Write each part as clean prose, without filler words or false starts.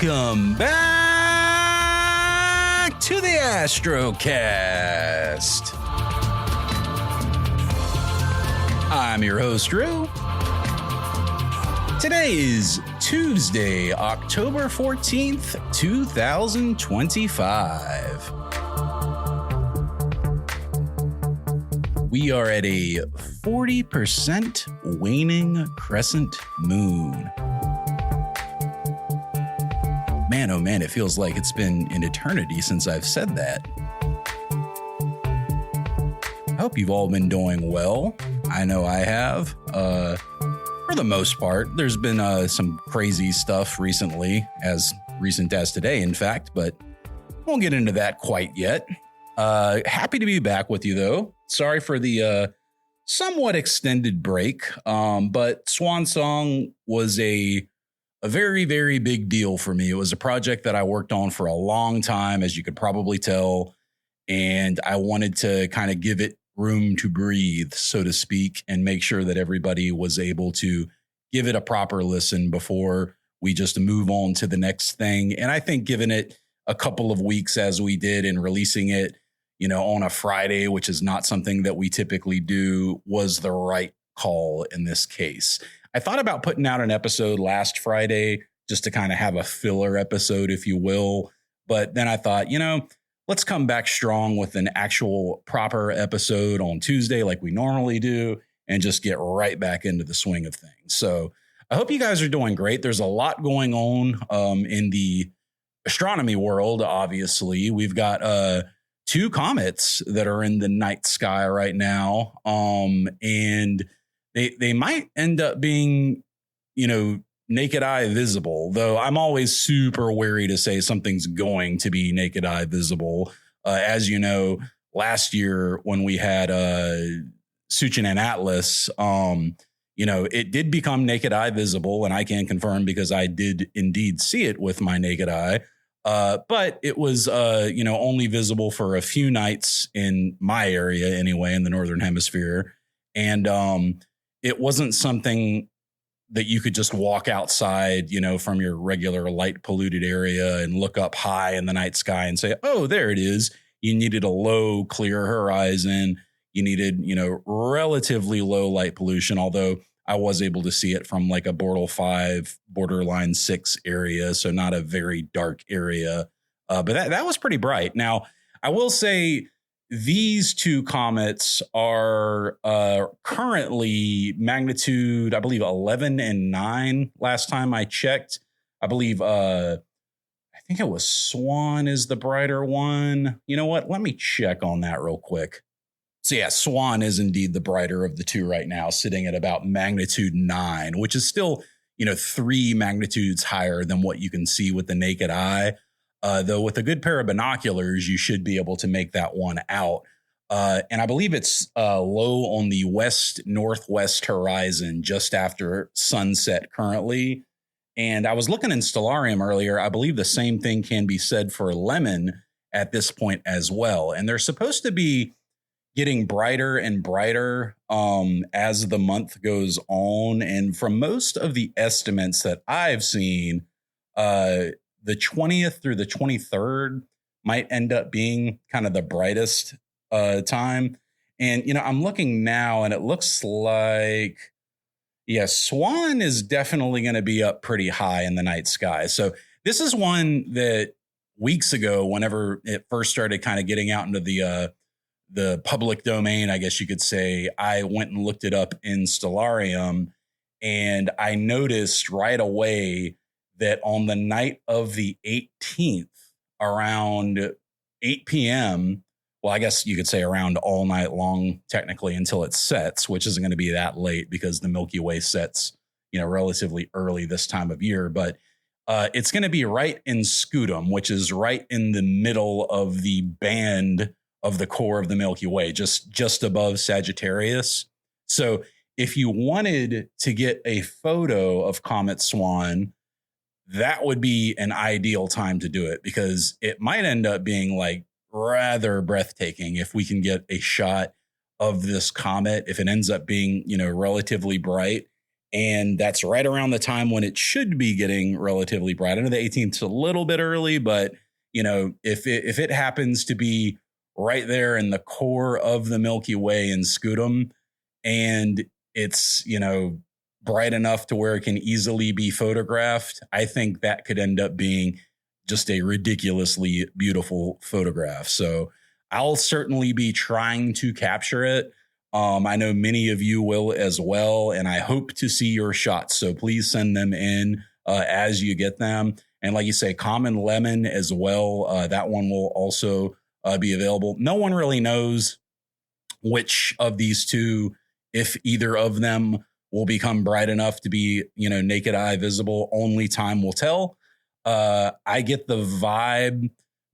Welcome back to the Astrocast. I'm your host, Drew. Today is Tuesday, October 14th, 2025. We are at a 40% waning crescent moon. Man, oh man, it feels like it's been an eternity since I've said that. I hope you've all been doing well. I know I have. For the most part, there's been some crazy stuff recently, as recent as today, in fact, but won't get into that quite yet. Happy to be back with you, though. Sorry for the somewhat extended break, but Swan Song was a very, very big deal for me. It was a project that I worked on for a long time, as you could probably tell, and I wanted to kind of give it room to breathe, so to speak, and make sure that everybody was able to give it a proper listen before we just move on to the next thing. And I think giving it a couple of weeks as we did and releasing it, you know, on a Friday, which is not something that we typically do, was the right call in this case. I thought about putting out an episode last Friday just to kind of have a filler episode, if you will. But then I thought, you know, let's come back strong with an actual proper episode on Tuesday like we normally do and just get right back into the swing of things. So I hope you guys are doing great. There's a lot going on in the astronomy world, obviously. We've got two comets that are in the night sky right now. And they might end up being, you know, naked eye visible, though I'm always super wary to say something's going to be naked eye visible. As you know, last year when we had Suchin and Atlas, you know, it did become naked eye visible, and I can confirm because I did indeed see it with my naked eye. But it was, you know, only visible for a few nights in my area anyway, in the Northern Hemisphere. And it wasn't something that you could just walk outside, you know, from your regular light polluted area and look up high in the night sky and say, oh, there it is. You needed a low, clear horizon. You needed, you know, relatively low light pollution, although I was able to see it from like a Bortle 5, borderline 6 area, so not a very dark area. But that was pretty bright. Now, I will say these two comets are currently magnitude, I believe, 11 and 9 last time I checked. I believe, I think it was SWAN is the brighter one. You know what? Let me check on that real quick. So yeah, SWAN is indeed the brighter of the two right now, sitting at about magnitude 9, which is still, you know, 3 magnitudes higher than what you can see with the naked eye. Though with a good pair of binoculars, you should be able to make that one out. And I believe it's low on the west-northwest horizon just after sunset currently. And I was looking in Stellarium earlier. I believe the same thing can be said for Lemmon at this point as well. And they're supposed to be getting brighter and brighter as the month goes on. And from most of the estimates that I've seen, the 20th through the 23rd might end up being kind of the brightest time. And, you know, I'm looking now and it looks like, yeah, SWAN is definitely going to be up pretty high in the night sky. So this is one that weeks ago, whenever it first started kind of getting out into the public domain, I guess you could say, I went and looked it up in Stellarium, and I noticed right away that on the night of the 18th, around 8 p.m., well, I guess you could say around all night long, technically, until it sets, which isn't going to be that late because the Milky Way sets, you know, relatively early this time of year. But it's going to be right in Scutum, which is right in the middle of the band of the core of the Milky Way, just above Sagittarius. So if you wanted to get a photo of Comet Swan, that would be an ideal time to do it, because it might end up being like rather breathtaking if we can get a shot of this comet, if it ends up being, you know, relatively bright. And that's right around the time when it should be getting relatively bright. I know the 18th is a little bit early, but if it happens to be right there in the core of the Milky Way in Scutum, and it's, bright enough to where it can easily be photographed, I think that could end up being just a ridiculously beautiful photograph. So I'll certainly be trying to capture it. I know many of you will as well, and I hope to see your shots. So please send them in as you get them. And like you say, Common Lemon as well. That one will also be available. No one really knows which of these two, if either of them will become bright enough to be, naked eye visible. Only time will tell. I get the vibe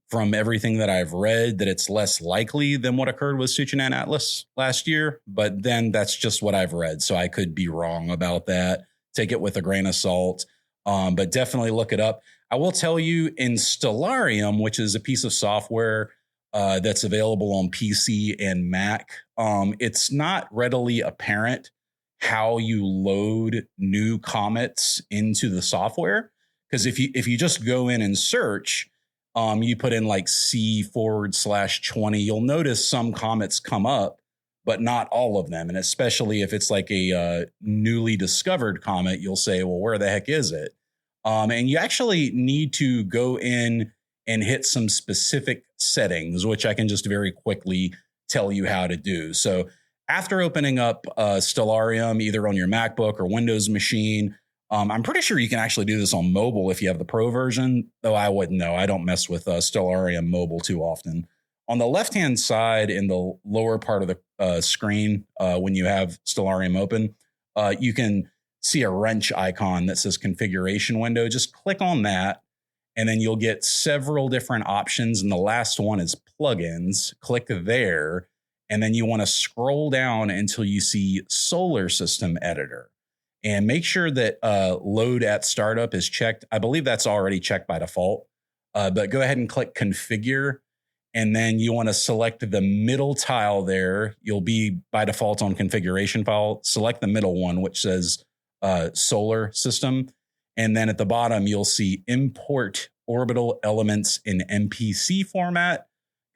from everything that I've read that it's less likely than what occurred with Suchunan Atlas last year. But then that's just what I've read. So I could be wrong about that. Take it with a grain of salt. But definitely look it up. I will tell you, in Stellarium, which is a piece of software that's available on PC and Mac, it's not readily apparent how you load new comets into the software. Because if you just go in and search, you put in like C/20, you'll notice some comets come up, but not all of them. And especially if it's like a newly discovered comet, you'll say, well, where the heck is it? And you actually need to go in and hit some specific settings, which I can just very quickly tell you how to do. So after opening up Stellarium, either on your MacBook or Windows machine, I'm pretty sure you can actually do this on mobile if you have the Pro version, though I wouldn't know. I don't mess with Stellarium mobile too often. On the left-hand side in the lower part of the screen, when you have Stellarium open, you can see a wrench icon that says configuration window. Just click on that, and then you'll get several different options. And the last one is plugins. Click there, and then you want to scroll down until you see Solar System Editor. And make sure that load at startup is checked. I believe that's already checked by default. But go ahead and click configure. And then you want to select the middle tile there. You'll be by default on configuration file. Select the middle one, which says solar system. And then at the bottom, you'll see import orbital elements in MPC format.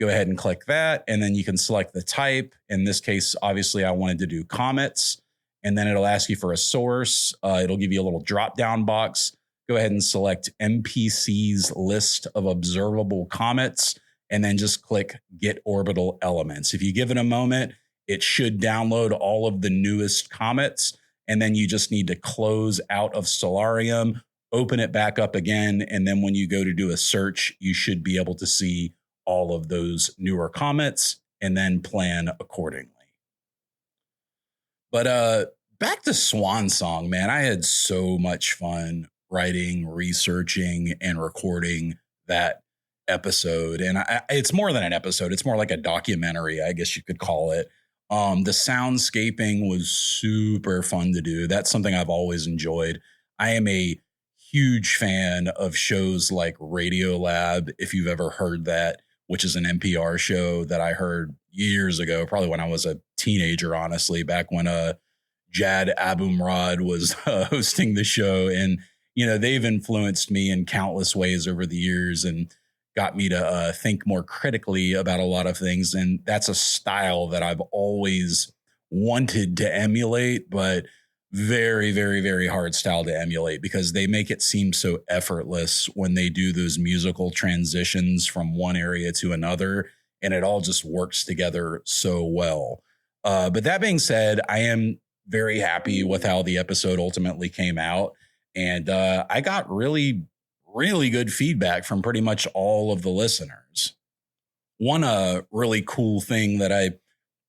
Go ahead and click that. And then you can select the type. In this case, obviously, I wanted to do comets. And then it'll ask you for a source. It'll give you a little drop down box. Go ahead and select MPC's list of observable comets, and then just click Get Orbital Elements. If you give it a moment, it should download all of the newest comets. And then you just need to close out of Stellarium, open it back up again. And then when you go to do a search, you should be able to see all of those newer comets and then plan accordingly. But back to Swan Song, man, I had so much fun writing, researching, and recording that episode. And it's more than an episode. It's more like a documentary, I guess you could call it. The soundscaping was super fun to do. That's something I've always enjoyed. I am a huge fan of shows like Radiolab, if you've ever heard that, which is an NPR show that I heard years ago, probably when I was a teenager, honestly, back when Jad Abumrad was hosting the show. And, they've influenced me in countless ways over the years and got me to think more critically about a lot of things. And that's a style that I've always wanted to emulate, but very, very, very hard style to emulate because they make it seem so effortless when they do those musical transitions from one area to another. And it all just works together so well. But that being said, I am very happy with how the episode ultimately came out. And I got really good feedback from pretty much all of the listeners. One really cool thing that I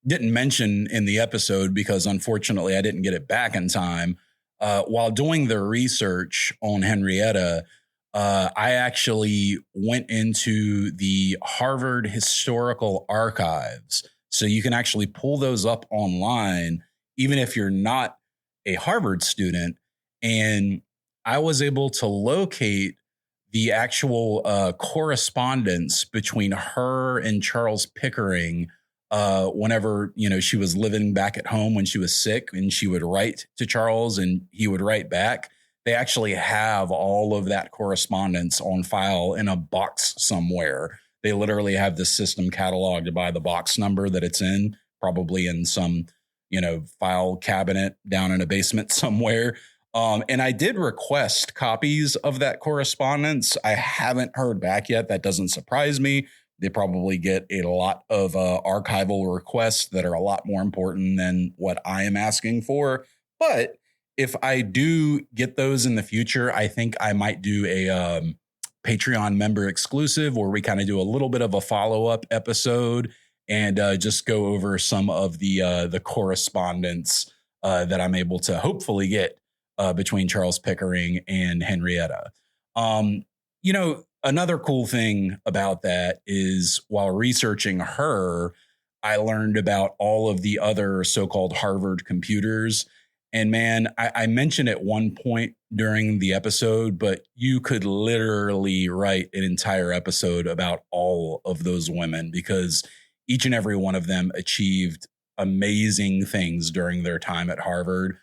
didn't mention in the episode because unfortunately I didn't get it back in time. While doing the research on Henrietta, I actually went into the Harvard Historical Archives. So you can actually pull those up online, even if you're not a Harvard student. And I was able to locate the actual correspondence between her and Charles Pickering whenever, she was living back at home when she was sick, and she would write to Charles and he would write back. They actually have all of that correspondence on file in a box somewhere. They literally have the system cataloged by the box number that it's in, probably in some, file cabinet down in a basement somewhere. And I did request copies of that correspondence. I haven't heard back yet. That doesn't surprise me. They probably get a lot of archival requests that are a lot more important than what I am asking for. But if I do get those in the future, I think I might do a Patreon member exclusive where we kind of do a little bit of a follow-up episode and just go over some of the correspondence that I'm able to hopefully get between Charles Pickering and Henrietta. Another cool thing about that is while researching her, I learned about all of the other so-called Harvard computers. And man, I mentioned at one point during the episode, but you could literally write an entire episode about all of those women because each and every one of them achieved amazing things during their time at Harvard,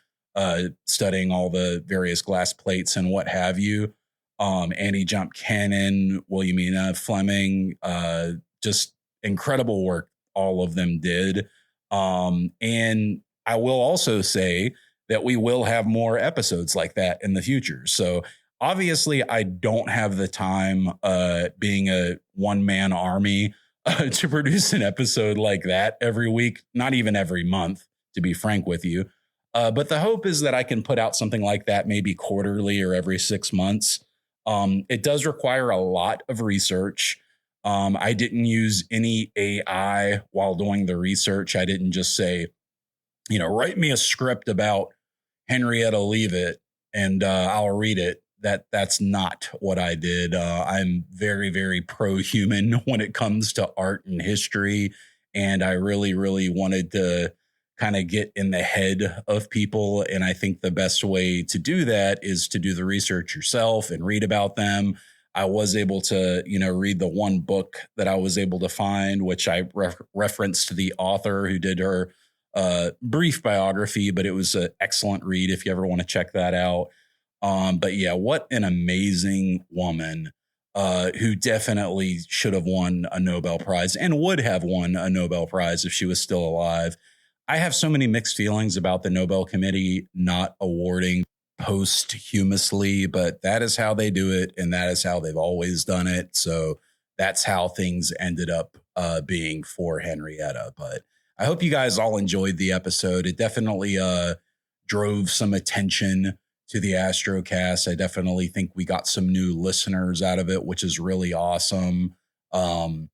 studying all the various glass plates and what have you. Annie Jump Cannon, Williamina Fleming, just incredible work all of them did. And I will also say that we will have more episodes like that in the future. So obviously I don't have the time being a one-man army to produce an episode like that every week, not even every month, to be frank with you. But the hope is that I can put out something like that maybe quarterly or every 6 months. It does require a lot of research. I didn't use any AI while doing the research. I didn't just say, write me a script about Henrietta Leavitt and I'll read it. That's not what I did. I'm very, very pro-human when it comes to art and history. And I really, really wanted to kind of get in the head of people. And I think the best way to do that is to do the research yourself and read about them. I was able to, read the one book that I was able to find, which I referenced the author who did her brief biography, but it was an excellent read if you ever want to check that out. But yeah, what an amazing woman who definitely should have won a Nobel Prize and would have won a Nobel Prize if she was still alive. I have so many mixed feelings about the Nobel Committee not awarding posthumously, but that is how they do it. And that is how they've always done it. So that's how things ended up being for Henrietta. But I hope you guys all enjoyed the episode. It definitely drove some attention to the Astrocast. I definitely think we got some new listeners out of it, which is really awesome. The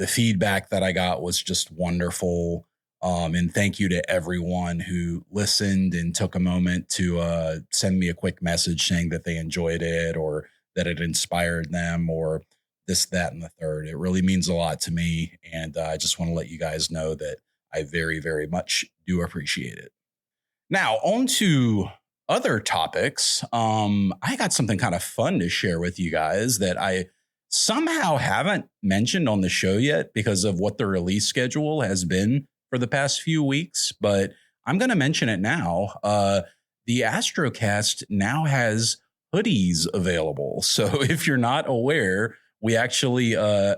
feedback that I got was just wonderful. And thank you to everyone who listened and took a moment to send me a quick message saying that they enjoyed it or that it inspired them or this, that, and the third. It really means a lot to me. And I just want to let you guys know that I very, very much do appreciate it. Now, on to other topics. I got something kind of fun to share with you guys that I somehow haven't mentioned on the show yet because of what the release schedule has been for the past few weeks, but I'm going to mention it now. The Astrocast now has hoodies available. So if you're not aware, we actually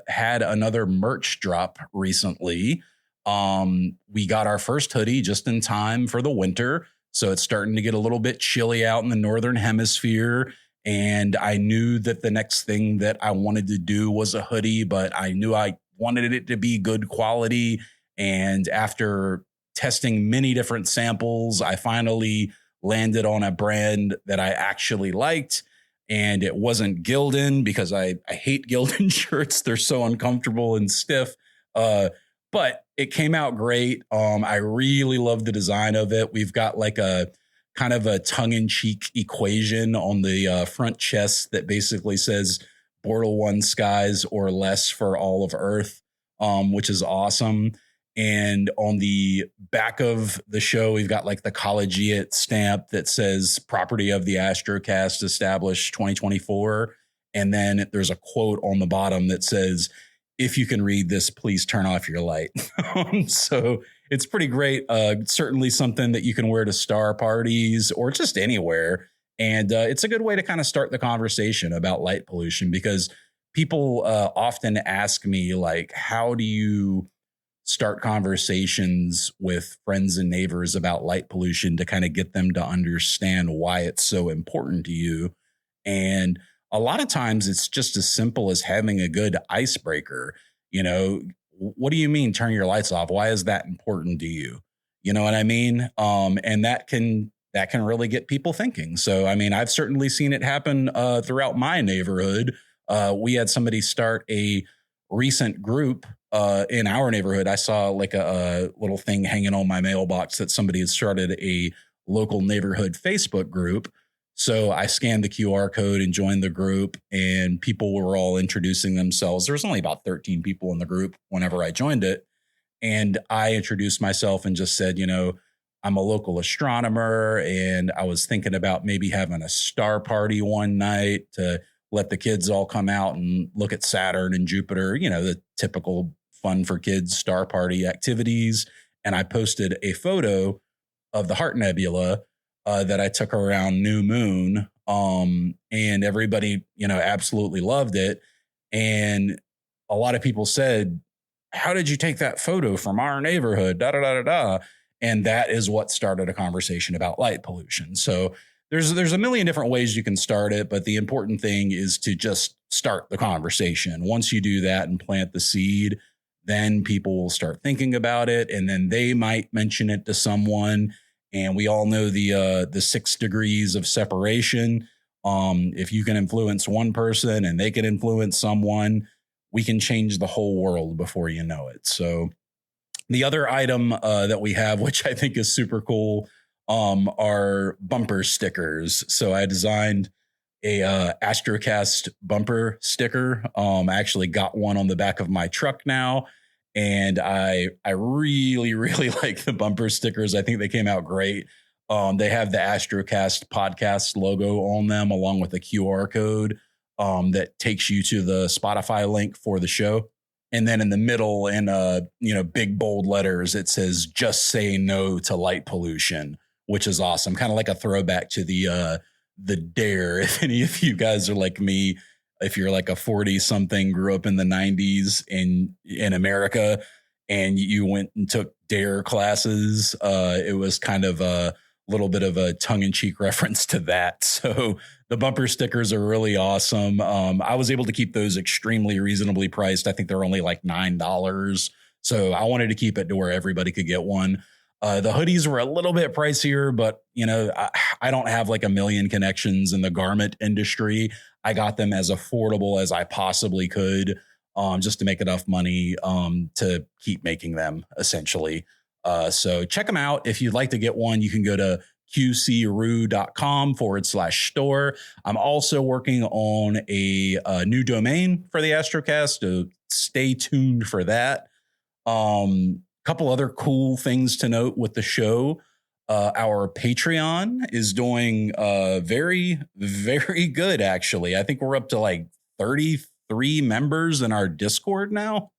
had another merch drop recently. We got our first hoodie just in time for the winter. So it's starting to get a little bit chilly out in the Northern Hemisphere. And I knew that the next thing that I wanted to do was a hoodie, but I knew I wanted it to be good quality. And after testing many different samples, I finally landed on a brand that I actually liked. And it wasn't Gildan because I hate Gildan shirts. They're so uncomfortable and stiff. But it came out great. I really love the design of it. We've got like a kind of a tongue-in-cheek equation on the front chest that basically says Bortle 1 skies or less for all of Earth, which is awesome. And on the back of the show, we've got like the collegiate stamp that says property of the Astrocast established 2024. And then there's a quote on the bottom that says, if you can read this, please turn off your light. So it's pretty great. Certainly something that you can wear to star parties or just anywhere. And it's a good way to kind of start the conversation about light pollution, because people often ask me, like, how do you start conversations with friends and neighbors about light pollution to kind of get them to understand why it's so important to you? And a lot of times it's just as simple as having a good icebreaker. What do you mean turn your lights off? Why is that important to you? You know what I mean? And that can really get people thinking. So, I mean, I've certainly seen it happen throughout my neighborhood. We had somebody start a recent group in our neighborhood. I saw like a little thing hanging on my mailbox that somebody had started a local neighborhood Facebook group. So I scanned the QR code and joined the group, and people were all introducing themselves. There was only about 13 people in the group whenever I joined it. And I introduced myself and just said, I'm a local astronomer, and I was thinking about maybe having a star party one night to let the kids all come out and look at Saturn and Jupiter, the typical fun for kids star party activities. And I posted a photo of the Heart Nebula that I took around new moon. And everybody, absolutely loved it. And a lot of people said, how did you take that photo from our neighborhood? Da, da, da, da, da. And that is what started a conversation about light pollution. So there's a million different ways you can start it, but the important thing is to just start the conversation. Once you do that and plant the seed, then people will start thinking about it, and then they might mention it to someone. And we all know the 6 degrees of separation. If you can influence one person and they can influence someone, we can change the whole world before you know it. So the other item that we have, which I think is super cool, are bumper stickers. So I designed a Astrocast bumper sticker. I actually got one on the back of my truck now. And I really, really like the bumper stickers. I think they came out great. They have the Astrocast podcast logo on them, along with a QR code that takes you to the Spotify link for the show. And then in the middle, in big bold letters, it says "Just say no to light pollution," which is awesome. Kind of like a throwback to the Dare. If any of you guys are like me, if you're like a 40 something, grew up in the 90s in America, and you went and took Dare classes, it was kind of a little bit of a tongue-in-cheek reference to that. So the bumper stickers are really awesome. I was able to keep those extremely reasonably priced. I think they're only like $9. So I wanted to keep it to where everybody could get one. The hoodies were a little bit pricier, but I don't have like a million connections in the garment industry. I got them as affordable as I possibly could, just to make enough money to keep making them, essentially. So check them out. If you'd like to get one, you can go to qcru.com/store. I'm also working on a new domain for the Astrocast, so stay tuned for that. Couple other cool things to note with the show. Our Patreon is doing very, very good, actually. I think we're up to like 33 members in our Discord now.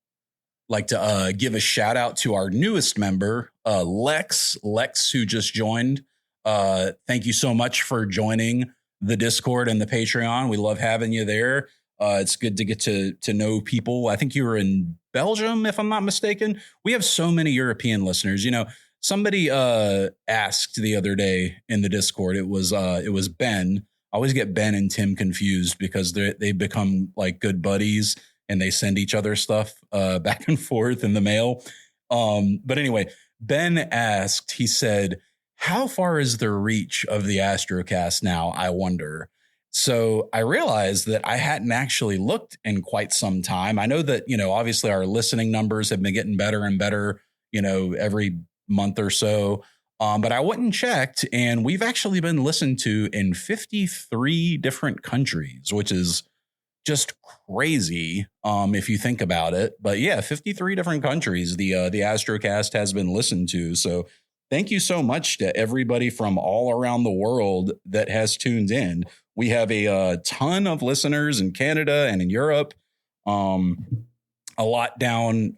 Like to give a shout out to our newest member, Lex, who just joined. Thank you so much for joining the Discord and the Patreon. We love having you there. It's good to get to know people. I think you were in Belgium, if I'm not mistaken. We have so many European listeners. Somebody asked the other day in the Discord. It was Ben. I always get Ben and Tim confused because they've become like good buddies, and they send each other stuff back and forth in the mail. But anyway, Ben asked, he said, how far is the reach of the Astrocast now, I wonder? So I realized that I hadn't actually looked in quite some time. I know that, obviously our listening numbers have been getting better and better, every month or so. But I went and checked, and we've actually been listened to in 53 different countries, which is just crazy if you think about it. But yeah, 53 different countries the Astrocast has been listened to. So thank you so much to everybody from all around the world that has tuned in. We have a ton of listeners in Canada and in Europe. a lot down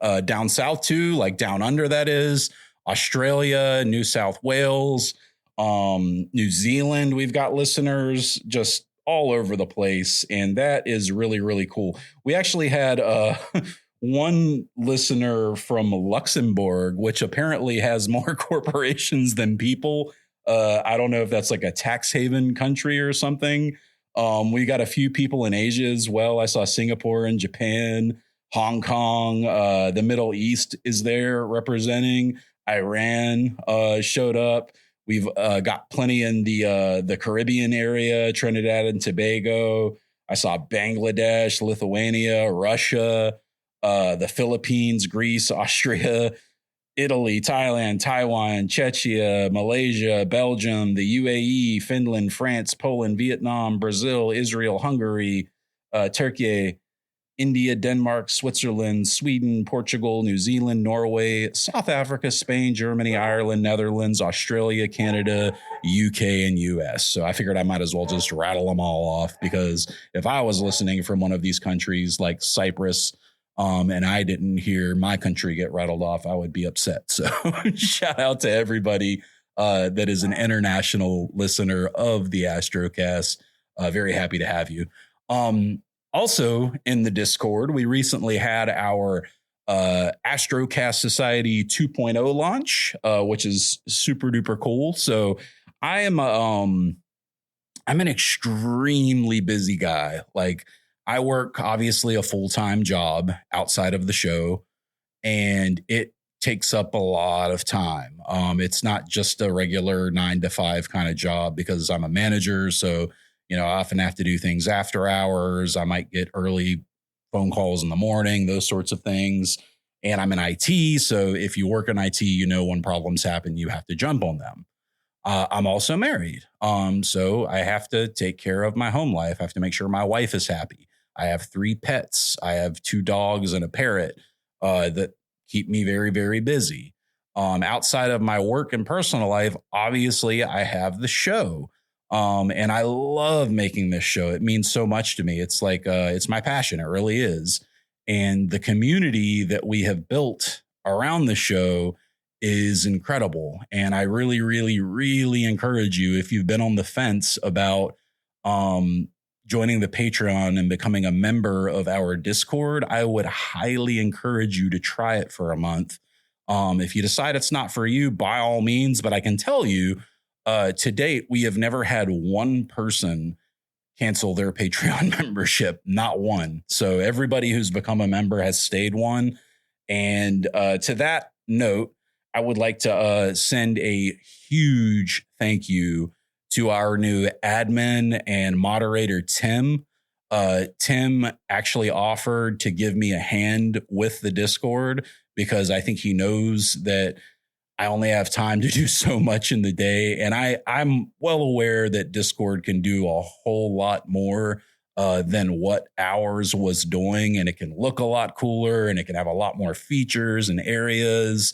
south too, like down under, that is Australia, New South Wales, New Zealand. We've got listeners just all over the place, and that is really, really cool. We actually had one listener from Luxembourg, which apparently has more corporations than people. I don't know if that's like a tax haven country or something. We got a few people in Asia as well. I saw Singapore and Japan, Hong Kong, the Middle East is there representing. Iran showed up. We've got plenty in the Caribbean area, Trinidad and Tobago. I saw Bangladesh, Lithuania, Russia, the Philippines, Greece, Austria, Italy, Thailand, Taiwan, Czechia, Malaysia, Belgium, the UAE, Finland, France, Poland, Vietnam, Brazil, Israel, Hungary, Turkey, India, Denmark, Switzerland, Sweden, Portugal, New Zealand, Norway, South Africa, Spain, Germany, Ireland, Netherlands, Australia, Canada, UK, and US. So I figured I might as well just rattle them all off, because if I was listening from one of these countries like Cyprus, and I didn't hear my country get rattled off, I would be upset. So shout out to everybody that is an international listener of the Astrocast. Very happy to have you. Also in the Discord, we recently had our Astrocast Society 2.0 launch, which is super duper cool. So I'm an extremely busy guy. Like, I work obviously a full-time job outside of the show, and it takes up a lot of time. It's not just a regular 9 to 5 kind of job, because I'm a manager. So, I often have to do things after hours. I might get early phone calls in the morning, those sorts of things. And I'm in IT. So if you work in IT, when problems happen, you have to jump on them. I'm also married. So I have to take care of my home life. I have to make sure my wife is happy. I have 3 pets. I have 2 dogs and a parrot that keep me very, very busy. Outside of my work and personal life, obviously, I have the show. And I love making this show. It means so much to me. It's like, it's my passion. It really is. And the community that we have built around the show is incredible. And I really, really, really encourage you, if you've been on the fence about joining the Patreon and becoming a member of our Discord, I would highly encourage you to try it for a month. If you decide it's not for you, by all means, but I can tell you, to date, we have never had one person cancel their Patreon membership, not one. So everybody who's become a member has stayed one. And to that note, I would like to send a huge thank you to our new admin and moderator, Tim. Tim actually offered to give me a hand with the Discord, because I think he knows that I only have time to do so much in the day. And I'm well aware that Discord can do a whole lot more than what ours was doing. And it can look a lot cooler, and it can have a lot more features and areas.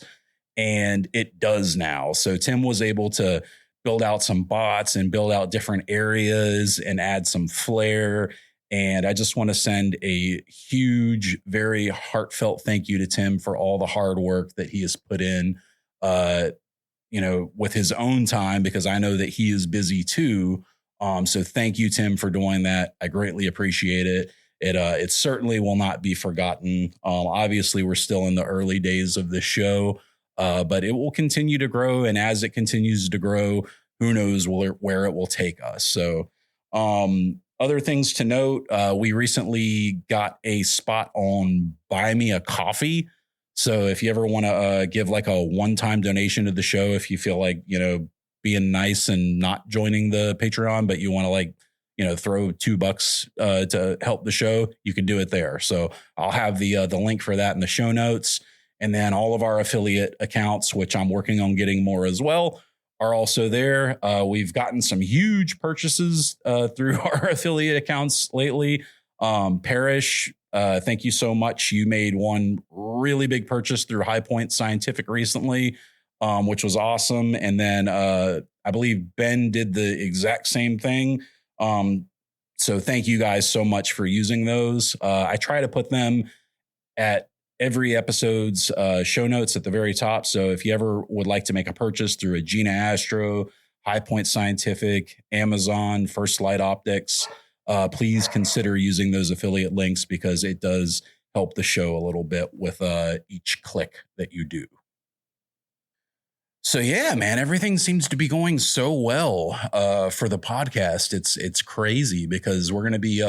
And it does now. So Tim was able to build out some bots and build out different areas and add some flair. And I just want to send a huge, very heartfelt thank you to Tim for all the hard work that he has put in, with his own time, because I know that he is busy too. So thank you, Tim, for doing that. I greatly appreciate it. It certainly will not be forgotten. Obviously, we're still in the early days of the show, but it will continue to grow. And as it continues to grow, who knows where it will take us. So other things to note, we recently got a spot on Buy Me a Coffee. So if you ever want to give like a one-time donation to the show, if you feel like, being nice and not joining the Patreon, but you want to throw $2 to help the show, you can do it there. So I'll have the link for that in the show notes. And then all of our affiliate accounts, which I'm working on getting more as well, are also there. We've gotten some huge purchases through our affiliate accounts lately. Parrish, thank you so much. You made one really big purchase through High Point Scientific recently, which was awesome. And then I believe Ben did the exact same thing. So thank you guys so much for using those. I try to put them at every episode's show notes at the very top. So if you ever would like to make a purchase through a Gina Astro, High Point Scientific, Amazon, First Light Optics, please consider using those affiliate links because it does help the show a little bit with each click that you do. So yeah, man, everything seems to be going so well for the podcast. It's crazy because we're going to be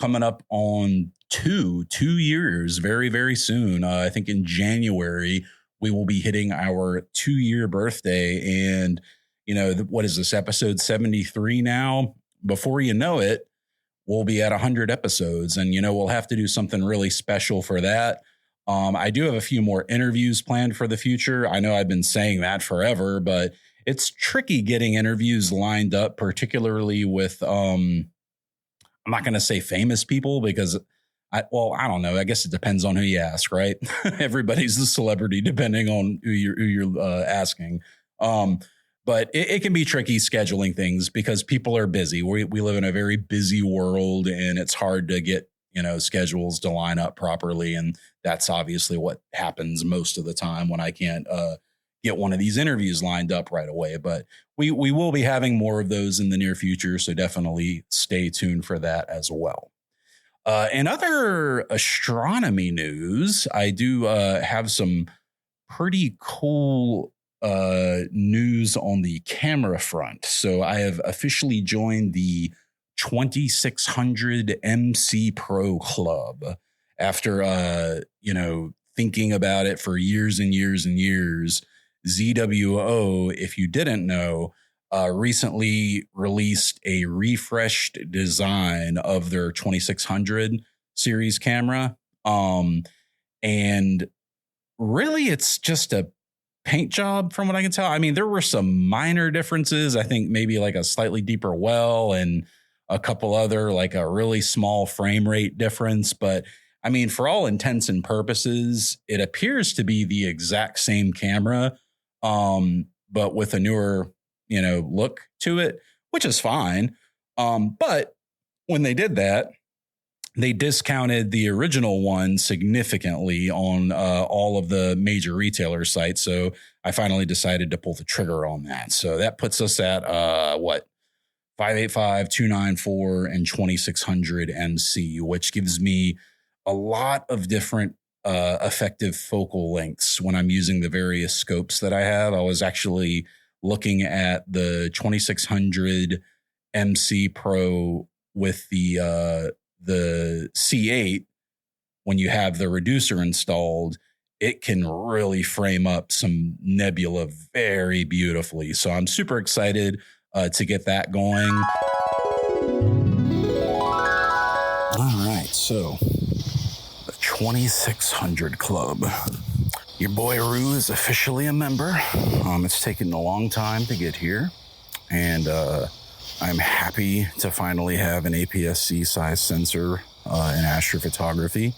coming up on two years very, very soon. I think in January we will be hitting our 2-year birthday, and what is this, episode 73 now? Before you know it, we'll be at 100 episodes, and we'll have to do something really special for that. I do have a few more interviews planned for the future. I know I've been saying that forever, but it's tricky getting interviews lined up, particularly with, I'm not going to say famous people because I don't know. I guess it depends on who you ask, right? Everybody's a celebrity depending on who you're asking. But it can be tricky scheduling things because people are busy. We live in a very busy world, and it's hard to get schedules to line up properly. And that's obviously what happens most of the time when I can't get one of these interviews lined up right away. But we will be having more of those in the near future. So definitely stay tuned for that as well. In other astronomy news, I do have some pretty cool news on the camera front. So I have officially joined the 2600 MC Pro Club after, thinking about it for years and years and years. ZWO, if you didn't know, recently released a refreshed design of their 2600 series camera. And really it's just a paint job from what I can tell. I mean, there were some minor differences. I think maybe like a slightly deeper well and a couple other, like a really small frame rate difference. But I mean, for all intents and purposes, it appears to be the exact same camera, but with a newer, look to it, which is fine. But when they did that, they discounted the original one significantly on all of the major retailer sites. So I finally decided to pull the trigger on that. So that puts us at 585, 294, and 2600 MC, which gives me a lot of different effective focal lengths when I'm using the various scopes that I have. I was actually looking at the 2600 MC Pro with the C8. When you have the reducer installed, it can really frame up some nebula very beautifully. So I'm super excited to get that going. All right, so the 2600 Club. Your boy Rue is officially a member. It's taken a long time to get here, and I'm happy to finally have an APS-C size sensor in astrophotography.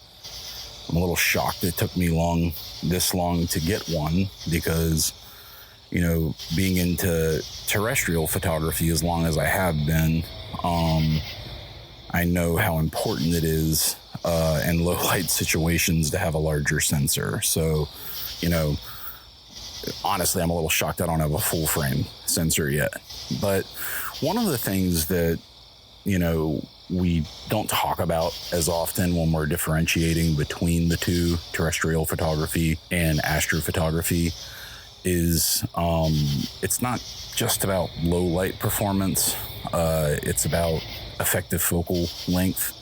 I'm a little shocked it took me this long to get one because, being into terrestrial photography as long as I have been, I know how important it is in low light situations to have a larger sensor. So, honestly, I'm a little shocked I don't have a full frame sensor yet. But one of the things that, we don't talk about as often when we're differentiating between the two, terrestrial photography and astrophotography, is it's not just about low light performance. It's about effective focal length.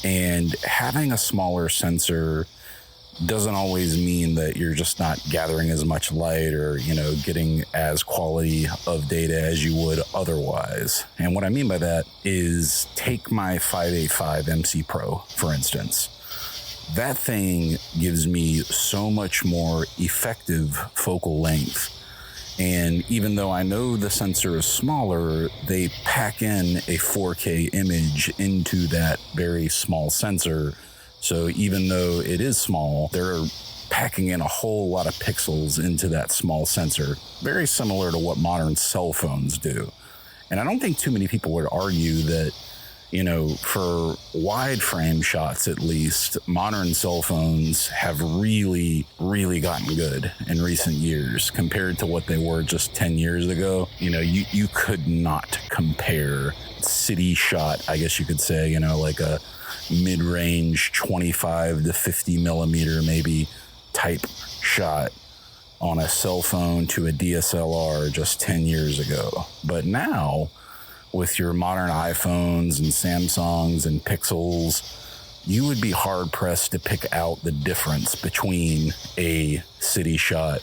And having a smaller sensor doesn't always mean that you're just not gathering as much light or, getting as quality of data as you would otherwise. And what I mean by that is take my 585 MC Pro, for instance. That thing gives me so much more effective focal length. And even though I know the sensor is smaller, they pack in a 4K image into that very small sensor. So even though it is small, they're packing in a whole lot of pixels into that small sensor, very similar to what modern cell phones do. And I don't think too many people would argue that, you know, for wide frame shots, at least, modern cell phones have really, really gotten good in recent years compared to what they were just 10 years ago. You know, you could not compare city shot, I guess you could say, you know, like a mid-range 25 to 50 millimeter maybe type shot on a cell phone to a DSLR just 10 years ago. But now, with your modern iPhones and Samsungs and Pixels, you would be hard-pressed to pick out the difference between a city shot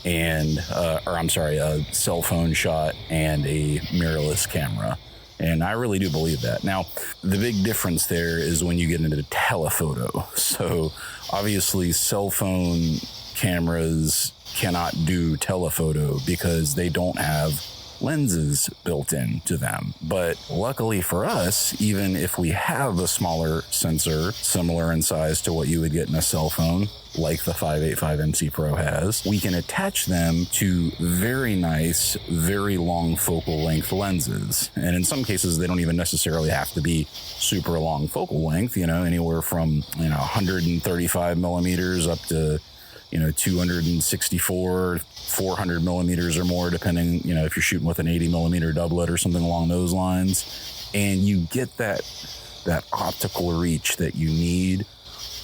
and, a cell phone shot and a mirrorless camera. And I really do believe that. Now, the big difference there is when you get into telephoto. So, obviously, cell phone cameras cannot do telephoto because they don't have lenses built into them. But luckily for us, even if we have a smaller sensor similar in size to what you would get in a cell phone, like the 585 MC Pro has, we can attach them to very nice, very long focal length lenses. And in some cases, they don't even necessarily have to be super long focal length, you know, anywhere from, 135 millimeters up to 264, 400 millimeters or more, depending, if you're shooting with an 80 millimeter doublet or something along those lines. And you get that optical reach that you need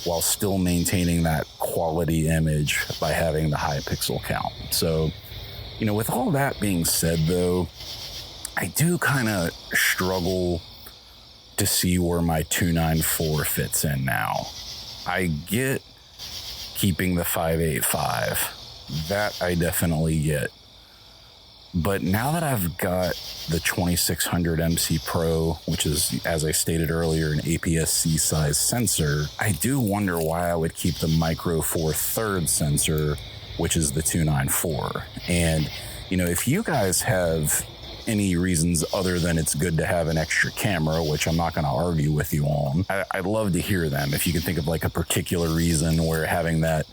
while still maintaining that quality image by having the high pixel count. So, with all that being said, though, I do kind of struggle to see where my 294 fits in now. I get keeping the 585. That I definitely get. But now that I've got the 2600 MC Pro, which is, as I stated earlier, an APS-C size sensor, I do wonder why I would keep the Micro Four Thirds sensor, which is the 294. And, if you guys have any reasons other than it's good to have an extra camera, which I'm not going to argue with you on, I'd love to hear them. If you can think of like a particular reason where having that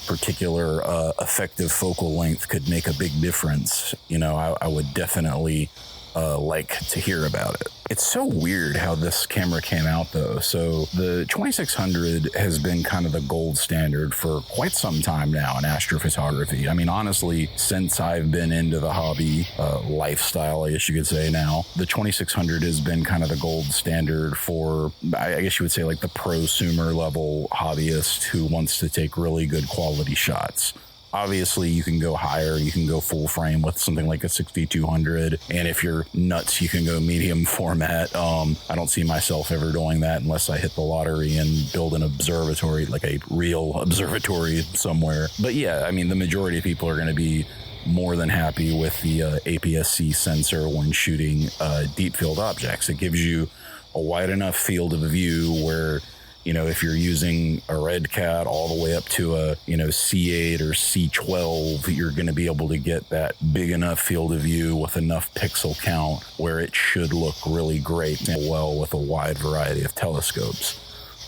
particular effective focal length could make a big difference, I would definitely like to hear about it. It's so weird how this camera came out, though. So the 2600 has been kind of the gold standard for quite some time now in astrophotography. I mean, honestly, since I've been into the hobby lifestyle, I guess you could say now, the 2600 has been kind of the gold standard for, I guess you would say, like the prosumer level hobbyist who wants to take really good quality shots. Obviously, you can go higher. You can go full frame with something like a 6200. And if you're nuts, you can go medium format. I don't see myself ever doing that unless I hit the lottery and build an observatory, like a real observatory somewhere. But yeah, I mean, the majority of people are going to be more than happy with the APS-C sensor when shooting deep field objects. It gives you a wide enough field of view where, if you're using a red cat all the way up to a, C8 or C12, you're going to be able to get that big enough field of view with enough pixel count where it should look really great and well with a wide variety of telescopes.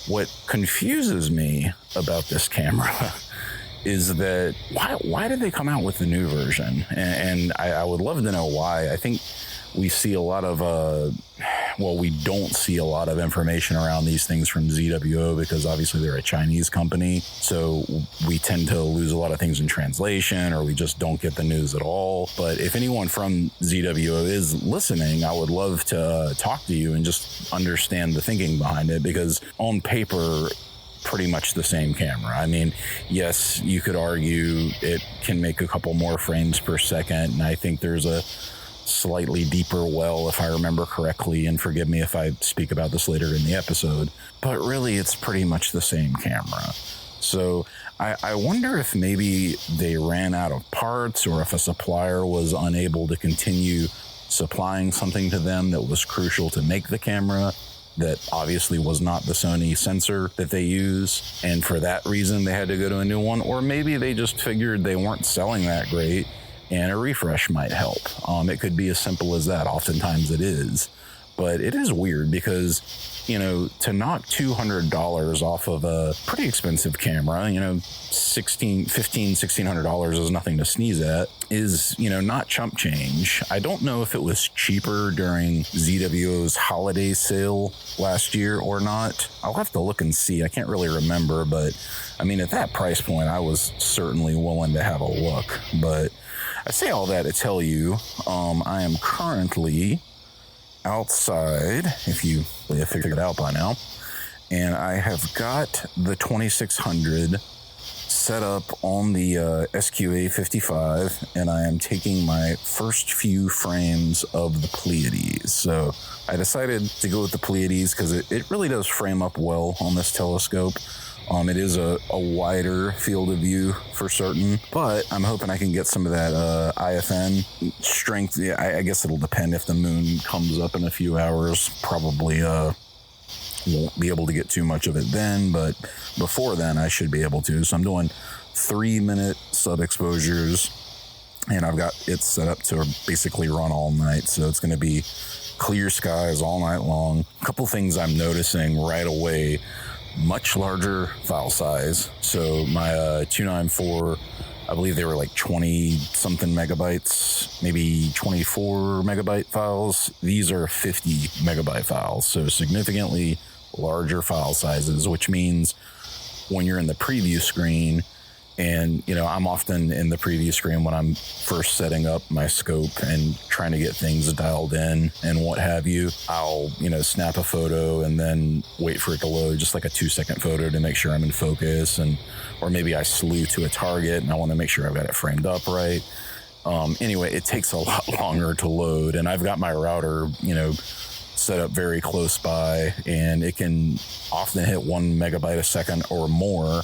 What confuses me about this camera is that why did they come out with the new version? And I would love to know why. I think we see a lot of, we don't see a lot of information around these things from ZWO because obviously they're a Chinese company. So we tend to lose a lot of things in translation, or we just don't get the news at all. But if anyone from ZWO is listening, I would love to talk to you and just understand the thinking behind it, because on paper, pretty much the same camera. I mean, yes, you could argue it can make a couple more frames per second, and I think there's a slightly deeper well, if I remember correctly, and forgive me if I speak about this later in the episode, but really it's pretty much the same camera. So I wonder if maybe they ran out of parts, or if a supplier was unable to continue supplying something to them that was crucial to make the camera, that obviously was not the Sony sensor that they use, and for that reason they had to go to a new one. Or maybe they just figured they weren't selling that great and a refresh might help. It could be as simple as that. Oftentimes it is. But it is weird because, you know, to knock $200 off of a pretty expensive camera, you know, $1,600 is nothing to sneeze at, is, you know, not chump change. I don't know if it was cheaper during ZWO's holiday sale last year or not. I'll have to look and see. I can't really remember, but I mean, at that price point, I was certainly willing to have a look. But I say all that to tell you, I am currently outside, if you have figured it out by now, and I have got the 2600 set up on the SQA 55, and I am taking my first few frames of the Pleiades. So I decided to go with the Pleiades because it really does frame up well on this telescope. It is a wider field of view for certain, but I'm hoping I can get some of that IFN strength. Yeah, I guess it'll depend if the moon comes up in a few hours. Probably won't be able to get too much of it then, but before then I should be able to. So I'm doing 3-minute sub exposures, and I've got it set up to basically run all night. So it's going to be clear skies all night long. A couple things I'm noticing right away: much larger file size. So my 294, I believe they were like 20 something megabytes, maybe 24 megabyte files. These are 50 megabyte files. So significantly larger file sizes, which means when you're in the preview screen, and, you know, I'm often in the preview screen when I'm first setting up my scope and trying to get things dialed in and what have you. I'll, you know, snap a photo and then wait for it to load, just like a 2-second photo to make sure I'm in focus. Or maybe I slew to a target and I want to make sure I've got it framed up right. Anyway, it takes a lot longer to load, and I've got my router, you know, set up very close by, and it can often hit 1 megabyte a second or more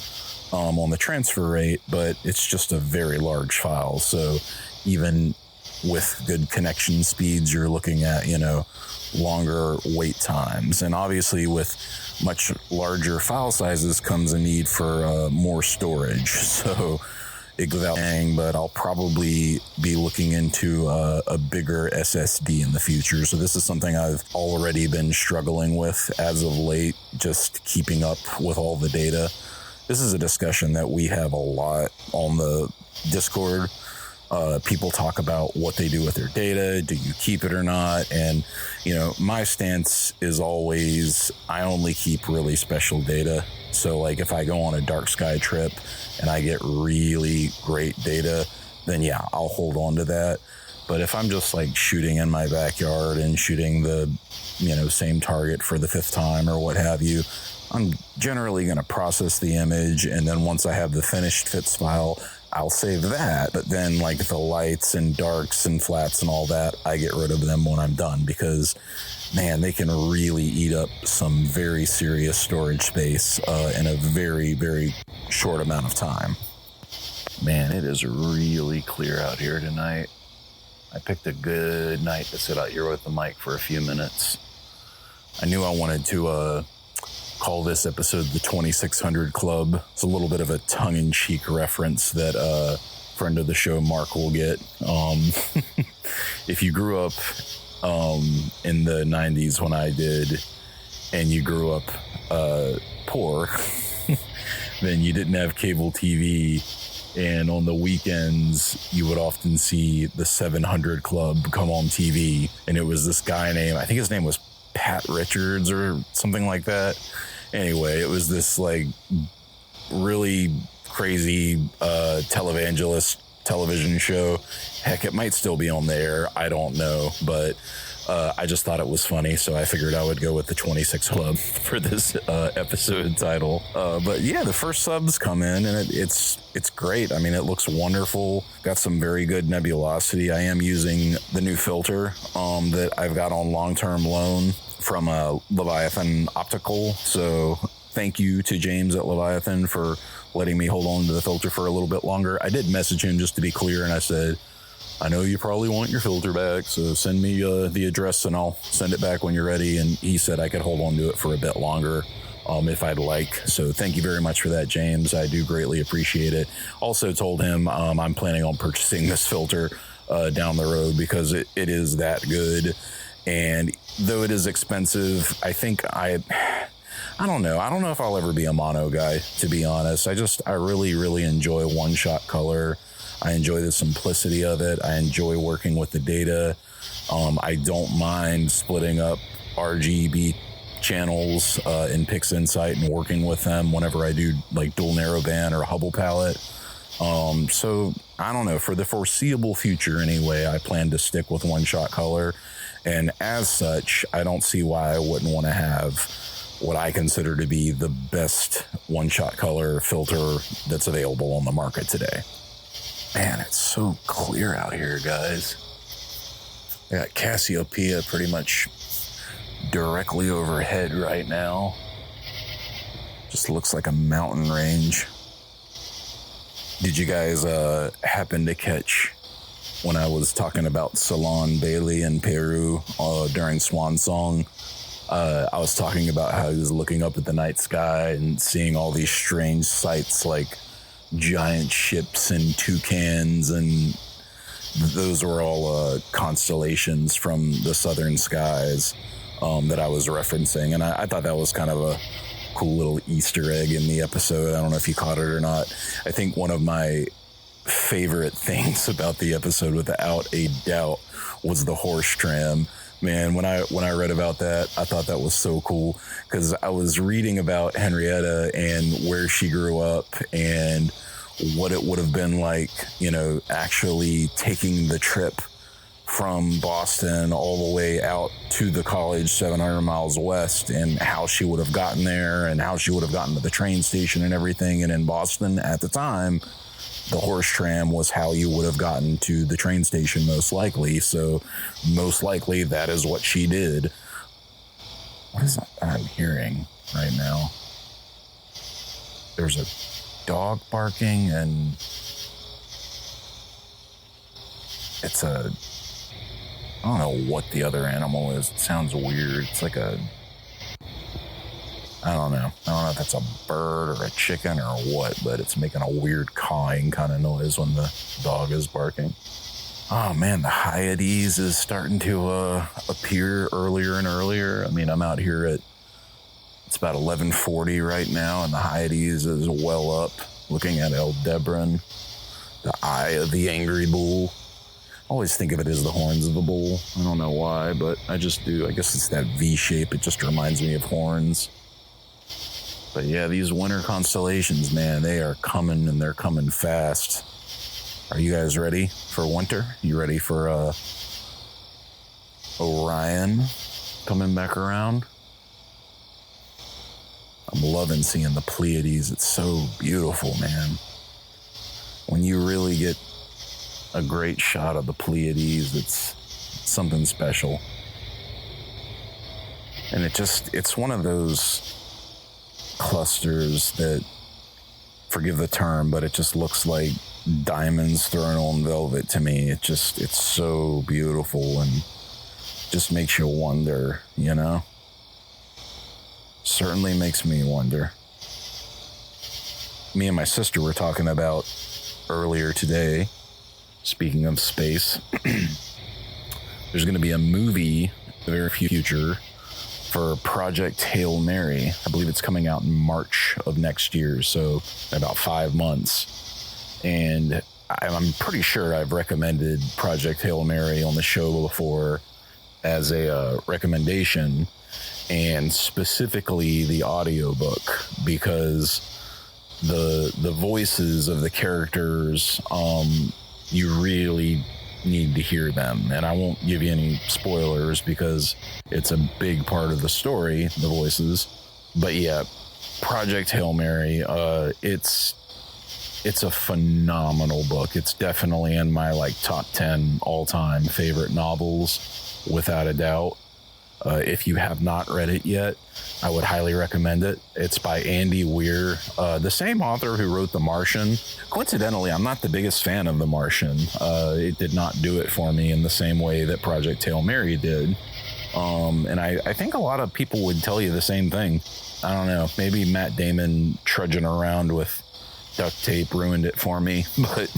on the transfer rate, but it's just a very large file. So even with good connection speeds, you're looking at, you know, longer wait times. And obviously with much larger file sizes comes a need for more storage. So it goes without saying, but I'll probably be looking into a bigger SSD in the future. So this is something I've already been struggling with as of late, just keeping up with all the data. This is a discussion that we have a lot on the Discord. People talk about what they do with their data. Do you keep it or not? And, you know, my stance is always, I only keep really special data. So like if I go on a dark sky trip and I get really great data, then yeah, I'll hold on to that. But if I'm just like shooting in my backyard and shooting the, you know, same target for the 5th time or what have you, I'm generally going to process the image, and then once I have the finished FITS file, I'll save that. But then like the lights and darks and flats and all that, I get rid of them when I'm done, because man, they can really eat up some very serious storage space in a very, very short amount of time. Man, it is really clear out here tonight. I picked a good night to sit out here with the mic for a few minutes. I knew I wanted to call this episode the 2600 Club. It's a little bit of a tongue-in-cheek reference that a friend of the show, Mark, will get. If you grew up in the 90s when I did, and you grew up poor, then you didn't have cable TV, and on the weekends you would often see the 700 Club come on TV, and it was this guy named, I think his name was Pat Richards or something like that. Anyway, it was this like really crazy televangelist television show. Heck, it might still be on there. I don't know, but I just thought it was funny, so I figured I would go with the 26 Club for this episode title. But yeah, the first subs come in, and it's great. I mean, it looks wonderful. Got some very good nebulosity. I am using the new filter that I've got on long-term loan from Leviathan Optical. So thank you to James at Leviathan for letting me hold on to the filter for a little bit longer. I did message him just to be clear, and I said, I know you probably want your filter back, so send me the address and I'll send it back when you're ready. And he said I could hold on to it for a bit longer if I'd like. So thank you very much for that, James. I do greatly appreciate it. Also told him I'm planning on purchasing this filter down the road because it is that good. And though it is expensive, I think I don't know. I don't know if I'll ever be a mono guy, to be honest. I really, really enjoy one-shot color. I enjoy the simplicity of it. I enjoy working with the data. I don't mind splitting up RGB channels in PixInsight and working with them whenever I do like dual narrowband or Hubble palette. So I don't know, for the foreseeable future anyway, I plan to stick with one-shot color. And as such, I don't see why I wouldn't want to have what I consider to be the best one-shot color filter that's available on the market today. Man, it's so clear out here, guys. I got Cassiopeia pretty much directly overhead right now. Just looks like a mountain range. Did you guys happen to catch when I was talking about Ceylon Bailey in Peru during Swan Song? I was talking about how he was looking up at the night sky and seeing all these strange sights like giant ships and toucans, and those were all constellations from the southern skies that I was referencing. And I thought that was kind of a cool little Easter egg in the episode. I don't know if you caught it or not. I think one of my favorite things about the episode, without a doubt, was the horse tram. Man, when I read about that, I thought that was so cool, because I was reading about Henrietta and where she grew up and what it would have been like, you know, actually taking the trip from Boston all the way out to the college 700 miles west, and how she would have gotten there and how she would have gotten to the train station and everything. And in Boston at the time, the horse tram was how you would have gotten to the train station most likely. So most likely that is what she did. What is that I'm hearing right now? There's a dog barking, and it's I don't know what the other animal is. It sounds weird. It's like I don't know if it's a bird or a chicken or what, but it's making a weird cawing kind of noise when the dog is barking. Oh man, the Hyades is starting to appear earlier and earlier. I mean, I'm out here it's about 11:40 right now, and the Hyades is well up, looking at Aldebaran, the eye of the angry bull. I always think of it as the horns of a bull. I don't know why, but I just do. I guess it's that V shape. It just reminds me of horns. But yeah, these winter constellations, man, they are coming, and they're coming fast. Are you guys ready for winter? You ready for Orion coming back around? I'm loving seeing the Pleiades. It's so beautiful, man. When you really get a great shot of the Pleiades, it's something special. And it's one of those clusters that, forgive the term, but it just looks like diamonds thrown on velvet to me. It's so beautiful, and just makes you wonder, you know? Certainly makes me wonder. Me and my sister were talking about earlier today, speaking of space, there's going to be a movie in the very future for Project Hail Mary. I believe it's coming out in March of next year, so about 5 months. And I'm pretty sure I've recommended Project Hail Mary on the show before as a recommendation, and specifically the audiobook, because the voices of the characters, you really need to hear them. And I won't give you any spoilers because it's a big part of the story, the voices. But yeah, Project Hail Mary, it's a phenomenal book. It's definitely in my top 10 all-time favorite novels, without a doubt. If you have not read it yet, I would highly recommend it. It's by Andy Weir, the same author who wrote The Martian. Coincidentally, I'm not the biggest fan of The Martian. It did not do it for me in the same way that Project Hail Mary did. And I think a lot of people would tell you the same thing. I don't know, maybe Matt Damon trudging around with duct tape ruined it for me, but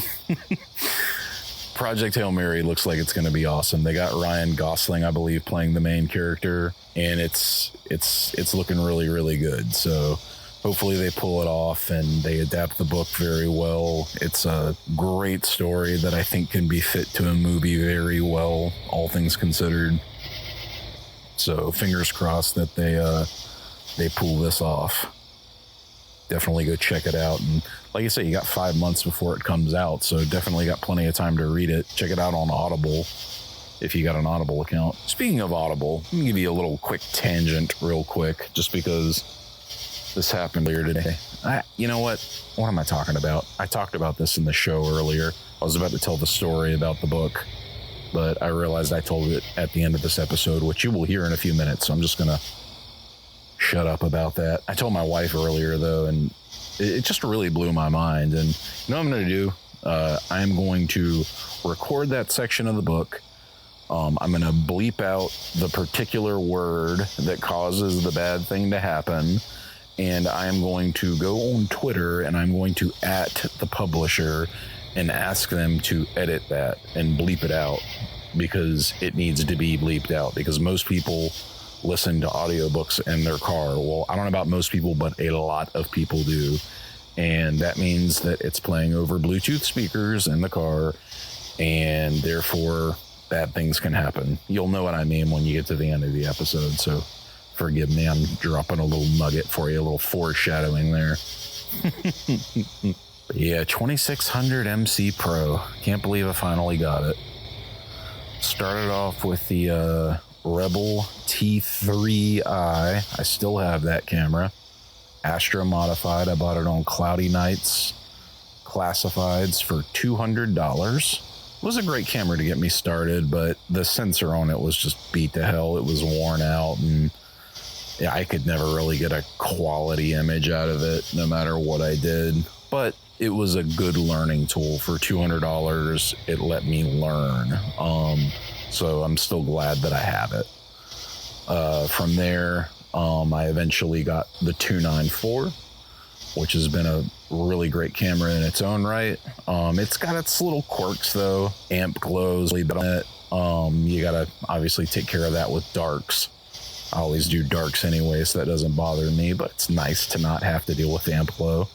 Project Hail Mary looks like it's going to be awesome. They got Ryan Gosling, I believe, playing the main character, and it's looking really, really good. So hopefully they pull it off and they adapt the book very well. It's a great story that I think can be fit to a movie very well, all things considered. So fingers crossed that they pull this off. Definitely go check it out. And like I said, you got 5 months before it comes out, so definitely got plenty of time to read it. Check it out on Audible if you got an Audible account. Speaking of Audible, let me give you a little quick tangent real quick, just because this happened earlier today. You know what? What am I talking about? I talked about this in the show earlier. I was about to tell the story about the book, but I realized I told it at the end of this episode, which you will hear in a few minutes. So I'm just going to shut up about that. I told my wife earlier, though, and it just really blew my mind. And you know what I'm going to do? I'm going to record that section of the book. I'm going to bleep out the particular word that causes the bad thing to happen. And I am going to go on Twitter and I'm going to @ the publisher and ask them to edit that and bleep it out, because it needs to be bleeped out, because most people listen to audiobooks in their car. Well, I don't know about most people, but a lot of people do. And that means that it's playing over Bluetooth speakers in the car, and therefore bad things can happen. You'll know what I mean when you get to the end of the episode. So forgive me, I'm dropping a little nugget for you, a little foreshadowing there. Yeah, 2600 MC Pro. Can't believe I finally got it. Started off with the Rebel T3i. I still have that camera. Astro modified. I bought it on Cloudy Nights classifieds for $200. It was a great camera to get me started, but the sensor on it was just beat to hell. It was worn out, and yeah, I could never really get a quality image out of it, no matter what I did. But it was a good learning tool. For $200, it let me learn. So I'm still glad that I have it. From there, I eventually got the 294, which has been a really great camera in its own right. It's got its little quirks though. Amp glows, you gotta obviously take care of that with darks. I always do darks anyway, so that doesn't bother me, but it's nice to not have to deal with amp glow.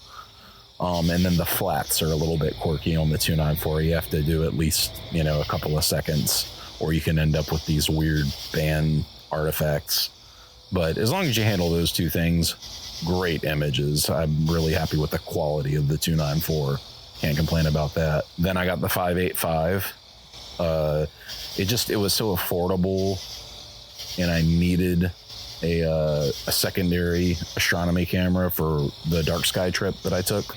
And then the flats are a little bit quirky on the 294. You have to do at least, a couple of seconds, or you can end up with these weird band artifacts. But as long as you handle those two things, great images. I'm really happy with the quality of the 294. Can't complain about that. Then I got the 585. It was so affordable, and I needed a secondary astronomy camera for the dark sky trip that I took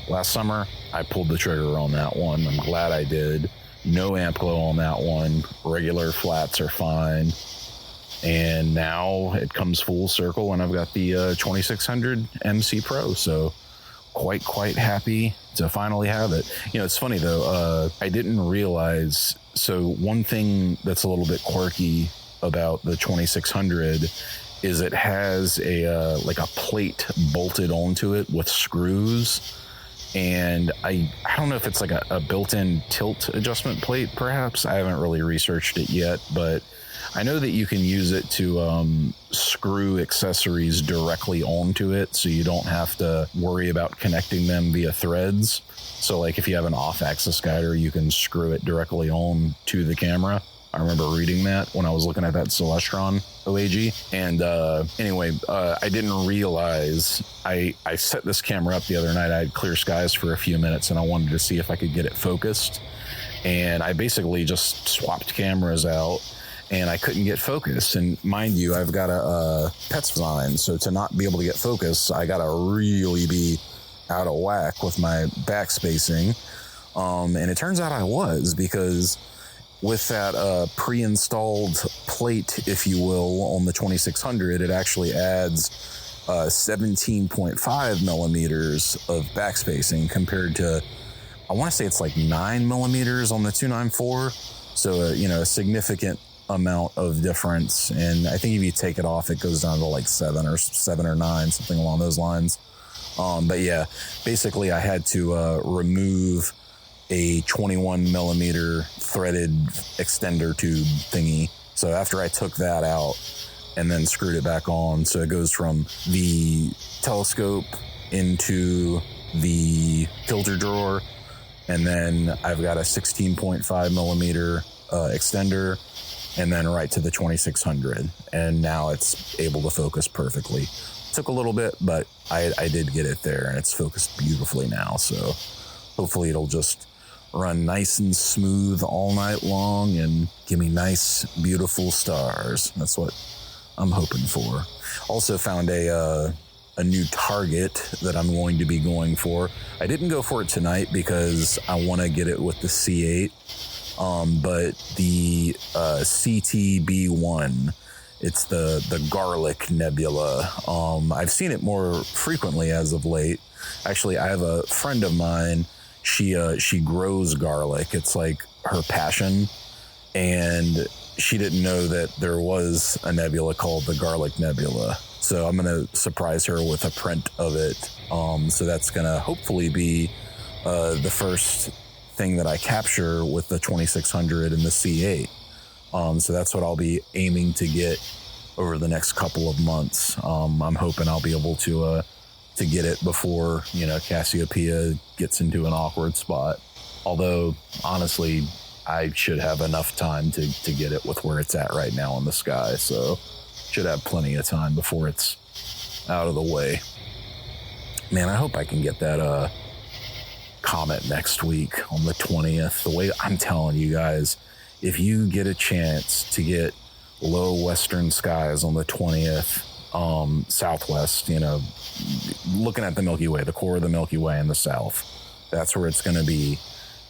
last summer. I pulled the trigger on that one. I'm glad I did. No amp glow on that one. Regular flats are fine. And now it comes full circle, and I've got the 2600 MC Pro. So quite happy to finally have it. It's funny though. I didn't realize. So one thing that's a little bit quirky about the 2600 is it has a plate bolted onto it with screws. And I don't know if it's like a built-in tilt adjustment plate, perhaps. I haven't really researched it yet, but I know that you can use it to screw accessories directly onto it, so you don't have to worry about connecting them via threads. So like if you have an off-axis guider, you can screw it directly on to the camera. I remember reading that when I was looking at that Celestron OAG. And anyway, I didn't realize I set this camera up the other night. I had clear skies for a few minutes, and I wanted to see if I could get it focused. And I basically just swapped cameras out, and I couldn't get focus. And mind you, I've got a PETS design, so to not be able to get focus, I got to really be out of whack with my backspacing. And it turns out I was, because with that pre-installed plate, if you will, on the 2600, it actually adds 17.5 millimeters of backspacing compared to, I want to say it's like 9 millimeters on the 294. So, a significant amount of difference. And I think if you take it off, it goes down to like 7 or 9, something along those lines. But yeah, basically I had to remove a 21 millimeter threaded extender tube thingy. So after I took that out and then screwed it back on, so it goes from the telescope into the filter drawer, and then I've got a 16.5 millimeter extender, and then right to the 2600, and now it's able to focus perfectly. Took a little bit, but I did get it there, and it's focused beautifully now. So hopefully it'll just run nice and smooth all night long and give me nice, beautiful stars. That's what I'm hoping for. Also found a new target that I'm going to be going for. I didn't go for it tonight because I want to get it with the C8, but the CTB1, it's the Garlic Nebula. I've seen it more frequently as of late. Actually, I have a friend of mine. She grows garlic. It's like her passion, and she didn't know that there was a nebula called the Garlic Nebula. So I'm going to surprise her with a print of it. So that's going to hopefully be the first thing that I capture with the 2600 and the C8. So that's what I'll be aiming to get over the next couple of months. I'm hoping I'll be able to get it before, Cassiopeia gets into an awkward spot. Although, honestly, I should have enough time to get it with where it's at right now in the sky. So should have plenty of time before it's out of the way. Man, I hope I can get that comet next week on the 20th. The way I'm telling you guys, if you get a chance to get low western skies on the 20th, southwest, looking at the Milky Way, the core of the Milky Way in the south, that's where it's going to be.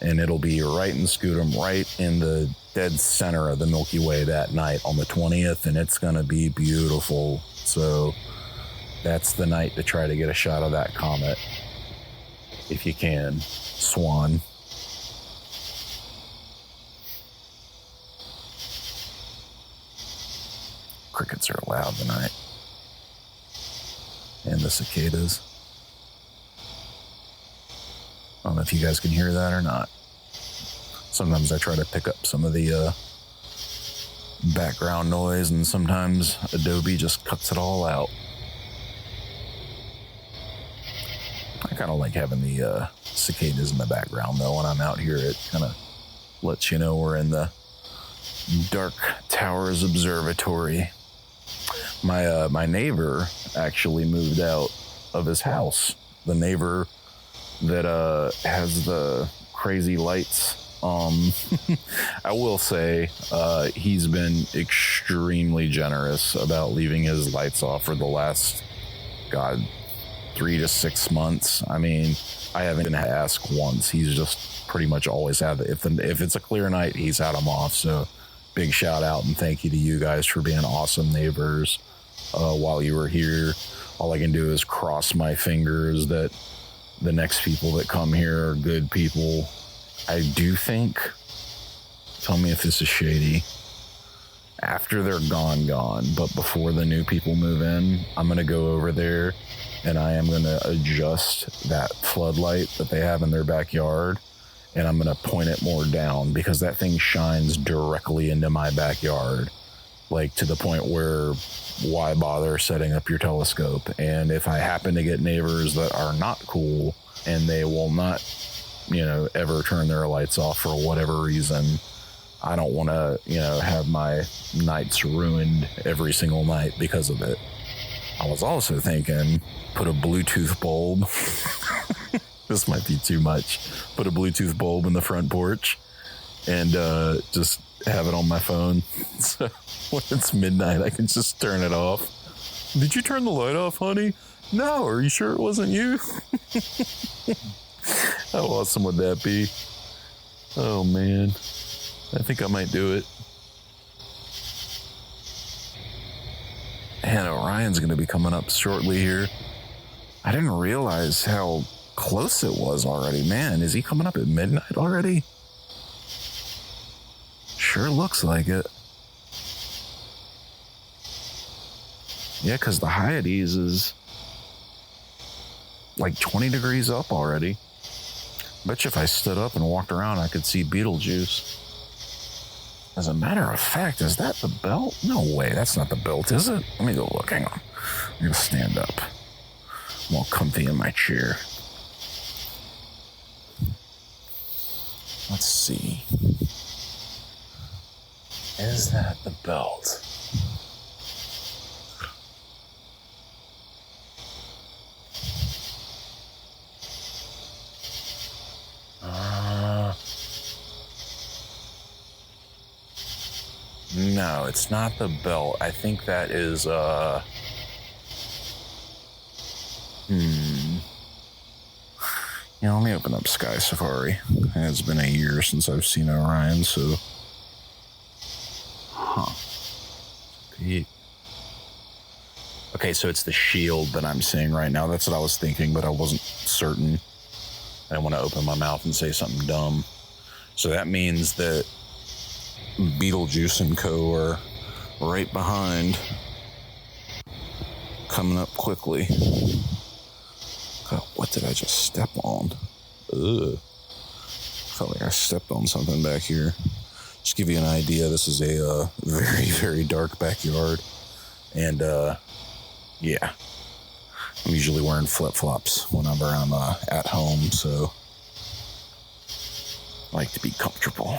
And it'll be right in Scutum, right in the dead center of the Milky Way that night on the 20th, and it's going to be beautiful. So that's the night to try to get a shot of that comet, if you can. SWAN. Crickets are loud tonight. And the cicadas. I don't know if you guys can hear that or not. Sometimes I try to pick up some of the background noise, and sometimes Adobe just cuts it all out. I kind of like having the cicadas in the background, though. When I'm out here, it kind of lets you know we're in the Dark Towers Observatory. My neighbor actually moved out of his house. The neighbor that has the crazy lights. I will say he's been extremely generous about leaving his lights off for the last 3 to 6 months. I mean, I haven't been asked once. He's just pretty much always had it. If it's a clear night, he's had them off. So big shout out and thank you to you guys for being awesome neighbors while you were here. All I can do is cross my fingers that the next people that come here are good people. I do think, tell me if this is shady, after they're gone, but before the new people move in, I'm going to go over there and I am going to adjust that floodlight that they have in their backyard, and I'm going to point it more down because that thing shines directly into my backyard, like to the point where why bother setting up your telescope? And if I happen to get neighbors that are not cool and they will not, ever turn their lights off for whatever reason, I don't want to, have my nights ruined every single night because of it. I was also thinking, put a Bluetooth bulb. This might be too much. Put a Bluetooth bulb in the front porch and just have it on my phone. So when it's midnight, I can just turn it off. Did you turn the light off, honey? No, are you sure it wasn't you? How awesome would that be? Oh, man. I think I might do it. And Orion's going to be coming up shortly here. I didn't realize how close it was already. Man, is he coming up at midnight already? Sure looks like it. Yeah, because the Hyades is like 20 degrees up already. Bet you if I stood up and walked around, I could see Beetlejuice. As a matter of fact, is that the belt? No way, that's not the belt, is it? Let me go look, hang on. I'm gonna stand up. I'm all comfy in my chair. Let's see. Is that the belt? No, it's not the belt. I think that is, let me open up Sky Safari. It's been a year since I've seen Orion, so... Okay, so it's the shield that I'm seeing right now. That's what I was thinking, but I wasn't certain. I didn't want to open my mouth and say something dumb. So that means that Beetlejuice and co. are right behind. Coming up quickly. God, what did I just step on? Ugh. Felt like I stepped on something back here. Just give you an idea, this is a very, very dark backyard. And, yeah. I'm usually wearing flip-flops whenever I'm at home, so I like to be comfortable.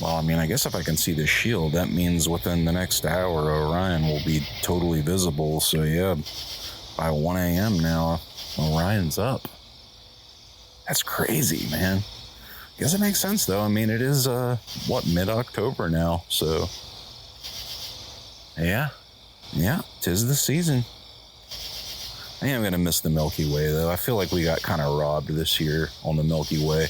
Well, I mean, I guess if I can see the shield, that means within the next hour, Orion will be totally visible. So, yeah, by 1 a.m. now, Orion's up. That's crazy, man. Guess it makes sense, though. I mean, it is, mid-October now, so... Yeah, 'tis the season. I am going to miss the Milky Way, though. I feel like we got kind of robbed this year on the Milky Way.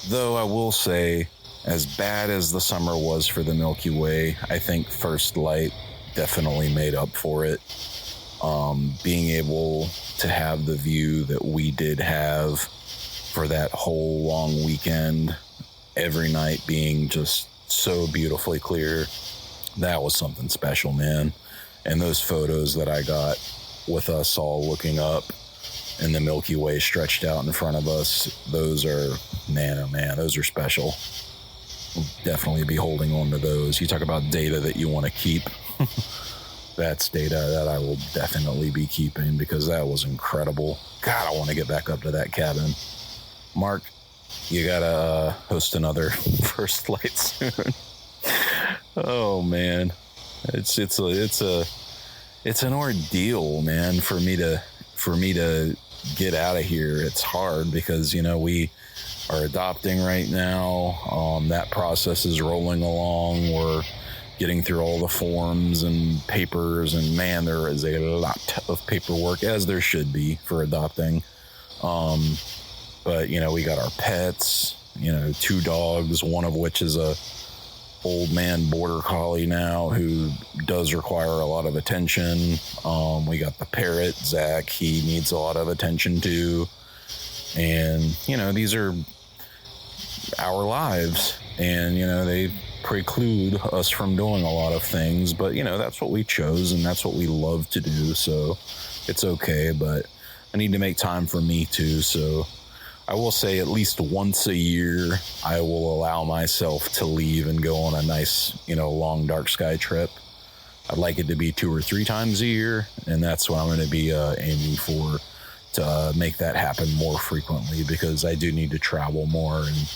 Though I will say, as bad as the summer was for the Milky Way, I think First Light definitely made up for it. Being able to have the view that we did have for that whole long weekend, every night being just so beautifully clear, that was something special, man. And those photos that I got with us all looking up and the Milky Way stretched out in front of us, those are, man, oh man, those are special. We'll definitely be holding on to those. You talk about data that you want to keep. That's data that I will definitely be keeping because that was incredible. God, I want to get back up to that cabin. Mark, you gotta host another First Light soon. Oh man, it's an ordeal, man, for me to get out of here. It's hard because we are adopting right now. That process is rolling along. We're getting through all the forms and papers, and man, there is a lot of paperwork, as there should be for adopting. But we got our pets, 2 dogs, one of which is a old man border collie now who does require a lot of attention. We got the parrot, Zach. He needs a lot of attention too. And, these are our lives, and, they preclude us from doing a lot of things, but, that's what we chose and that's what we love to do. So it's okay, but I need to make time for me too. So I will say at least once a year, I will allow myself to leave and go on a nice, long dark sky trip. I'd like it to be 2 or 3 times a year, and that's what I'm going to be aiming for, to make that happen more frequently, because I do need to travel more and,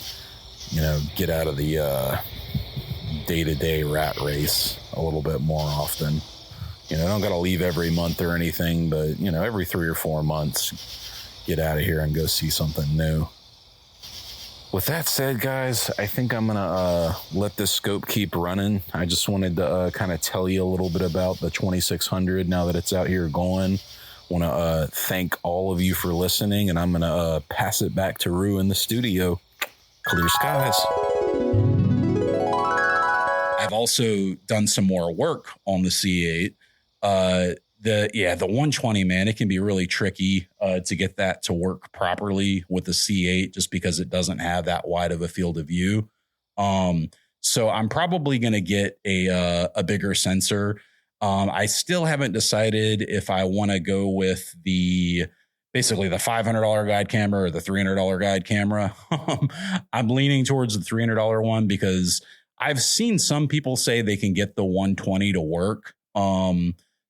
get out of the day-to-day rat race a little bit more often. I don't got to leave every month or anything, but, every 3 or 4 months, get out of here and go see something new. With that said, guys, I think I'm going to let this scope keep running. I just wanted to kind of tell you a little bit about the 2600 now that it's out here going. Want to thank all of you for listening, and I'm going to pass it back to Rue in the studio. Clear skies. I've also done some more work on the C8. The 120, man, it can be really tricky to get that to work properly with the C8 just because it doesn't have that wide of a field of view. So I'm probably going to get a bigger sensor. I still haven't decided if I want to go with the basically the $500 guide camera or the $300 guide camera. I'm leaning towards the $300 one because I've seen some people say they can get the 120 to work.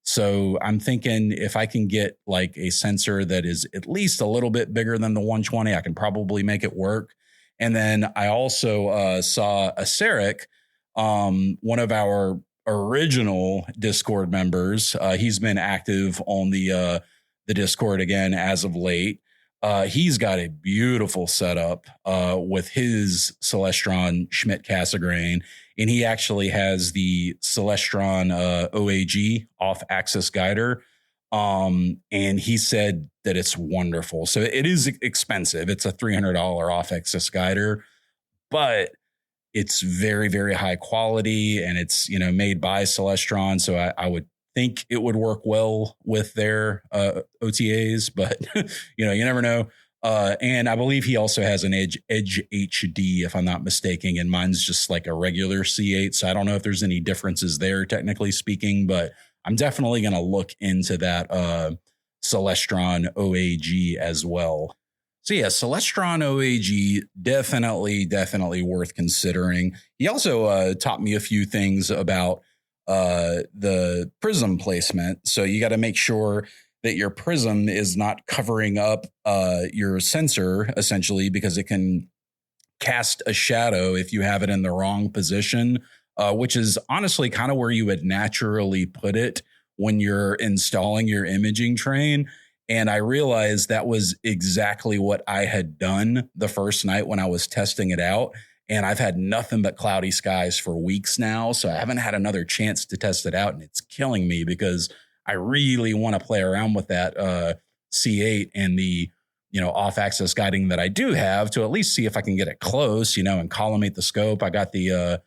So I'm thinking if I can get like a sensor that is at least a little bit bigger than the 120, I can probably make it work. And then I also saw Astrocast, one of our original Discord members. He's been active on the Discord again as of late. He's got a beautiful setup with his Celestron Schmidt Cassegrain, and he actually has the Celestron OAG off-axis guider. And he said that it's wonderful. So it is expensive. It's a $300 off-axis guider, but it's very, very high quality, and it's, you know, made by Celestron. So I would think it would work well with their OTAs, but you know, you never know. And I believe he also has an Edge HD, if I'm not mistaken, and mine's just like a regular C8. So I don't know if there's any differences there, technically speaking, but I'm definitely going to look into that Celestron OAG as well. So yeah, Celestron OAG, definitely worth considering. He also taught me a few things about the prism placement. So you got to make sure that your prism is not covering up your sensor, essentially, because it can cast a shadow if you have it in the wrong position, which is honestly kind of where you would naturally put it when you're installing your imaging train. And I realized that was exactly what I had done the first night when I was testing it out. And I've had nothing but cloudy skies for weeks now. So I haven't had another chance to test it out. And it's killing me because I really want to play around with that C8 and the, you know, off-axis guiding that I do have to at least see if I can get it close, you know, and collimate the scope. I got the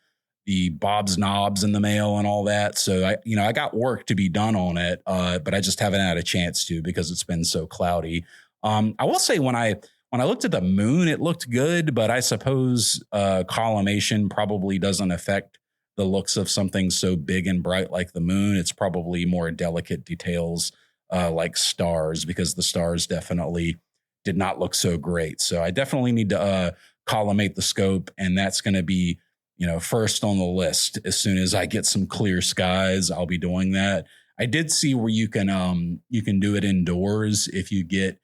Bob's knobs in the mail and all that. So I got work to be done on it, but I just haven't had a chance to because it's been so cloudy. I will say when I looked at the moon, it looked good, but I suppose collimation probably doesn't affect the looks of something so big and bright like the moon. It's probably more delicate details like stars, because the stars definitely did not look so great. So I definitely need to collimate the scope, and that's going to be, you know, first on the list. As soon as I get some clear skies, I'll be doing that. I did see where you can do it indoors if you get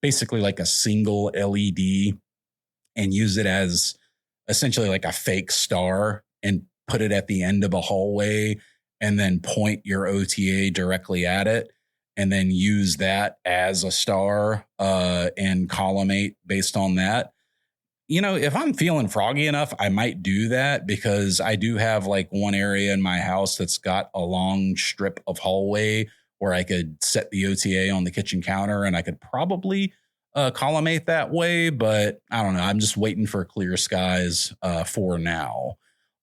basically like a single LED and use it as essentially like a fake star and put it at the end of a hallway and then point your OTA directly at it and then use that as a star and collimate based on that. You know, if I'm feeling froggy enough, I might do that because I do have like one area in my house that's got a long strip of hallway where I could set the OTA on the kitchen counter and I could probably collimate that way. But I don't know. I'm just waiting for clear skies for now.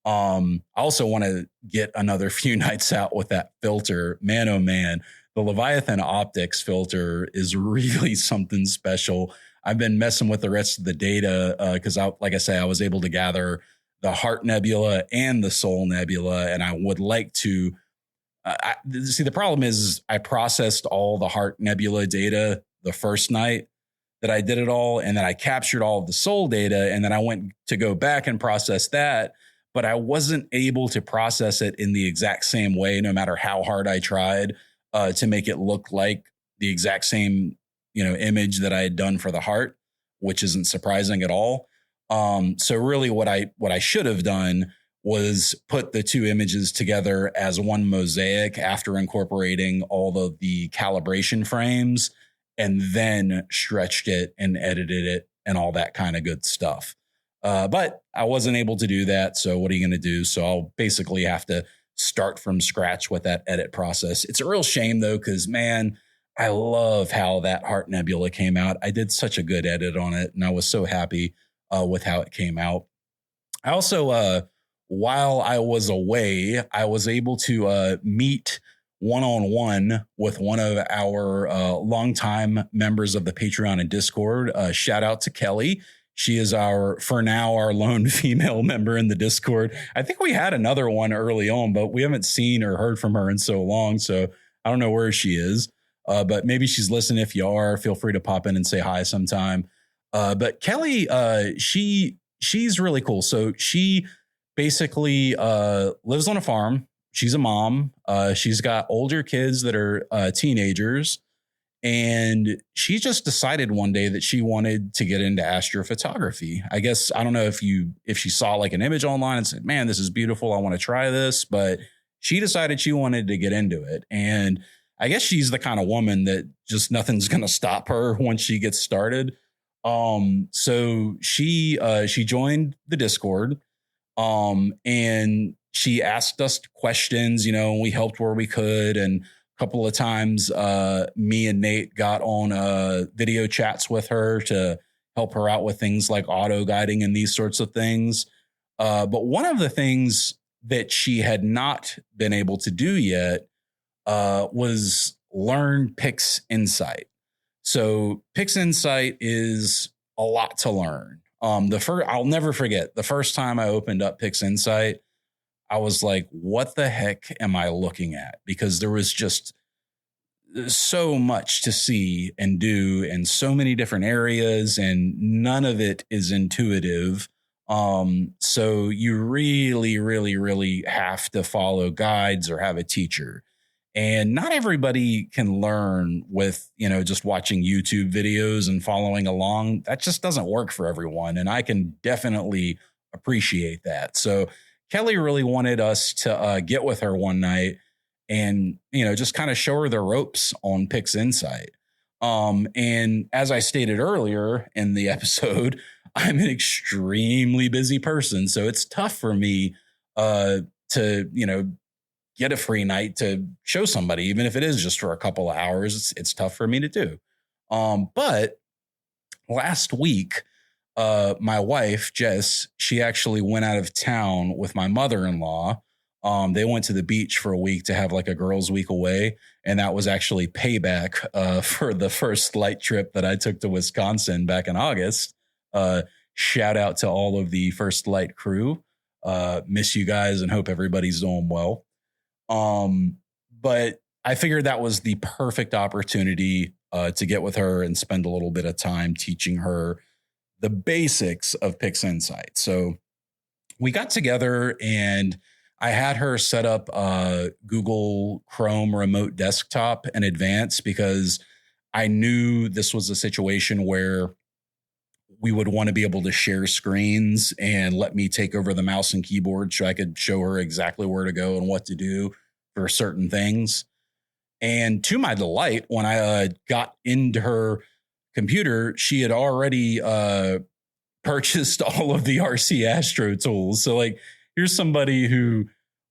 I also want to get another few nights out with that filter. Man, oh man, the Leviathan optics filter is really something special. I've been messing with the rest of the data because, like I say, I was able to gather the Heart Nebula and the Soul Nebula, and I would like to see. The problem is I processed all the Heart Nebula data the first night that I did it all, and then I captured all of the Soul data, and then I went to go back and process that, but I wasn't able to process it in the exact same way, no matter how hard I tried to make it look like the exact same, you know, image that I had done for the heart, which isn't surprising at all. So really what I should have done was put the two images together as one mosaic after incorporating all of the calibration frames and then stretched it and edited it and all that kind of good stuff. But I wasn't able to do that. So what are you going to do? So I'll basically have to start from scratch with that edit process. It's a real shame though, because man, I love how that Heart Nebula came out. I did such a good edit on it, and I was so happy with how it came out. I also, while I was away, I was able to meet one-on-one with one of our longtime members of the Patreon and Discord. Shout out to Kelly. She is for now, our lone female member in the Discord. I think we had another one early on, but we haven't seen or heard from her in so long, so I don't know where she is. But maybe she's listening. If you are, feel free to pop in and say hi sometime. But Kelly, she's really cool. So she basically lives on a farm. She's a mom. She's got older kids that are teenagers. And she just decided one day that she wanted to get into astrophotography. I guess, I don't know if she saw like an image online and said, man, this is beautiful, I want to try this. But she decided she wanted to get into it. And I guess she's the kind of woman that just nothing's going to stop her once she gets started. So she joined the Discord, and she asked us questions, and we helped where we could. And a couple of times, me and Nate got on video chats with her to help her out with things like auto guiding and these sorts of things. But one of the things that she had not been able to do yet was learn Pix Insight. So Pix Insight is a lot to learn. I'll never forget the first time I opened up Pix Insight, I was like, what the heck am I looking at? Because there was just so much to see and do in so many different areas, and none of it is intuitive. So you really, really, really have to follow guides or have a teacher. And not everybody can learn with, just watching YouTube videos and following along. That just doesn't work for everyone. And I can definitely appreciate that. So Kelly really wanted us to get with her one night and, just kind of show her the ropes on Pix Insight. And as I stated earlier in the episode, I'm an extremely busy person. So it's tough for me to, get a free night to show somebody, even if it is just for a couple of hours. It's tough for me to do. But last week, my wife, Jess, she actually went out of town with my mother-in-law. They went to the beach for a week to have like a girls' week away. And that was actually payback for the first light trip that I took to Wisconsin back in August. Shout out to all of the First Light crew. Miss you guys and hope everybody's doing well. But I figured that was the perfect opportunity to get with her and spend a little bit of time teaching her the basics of Pix Insight. So we got together and I had her set up Google Chrome remote desktop in advance because I knew this was a situation where we would want to be able to share screens and let me take over the mouse and keyboard so I could show her exactly where to go and what to do for certain things. And to my delight, when I got into her computer, she had already purchased all of the RC Astro tools. So like, here's somebody who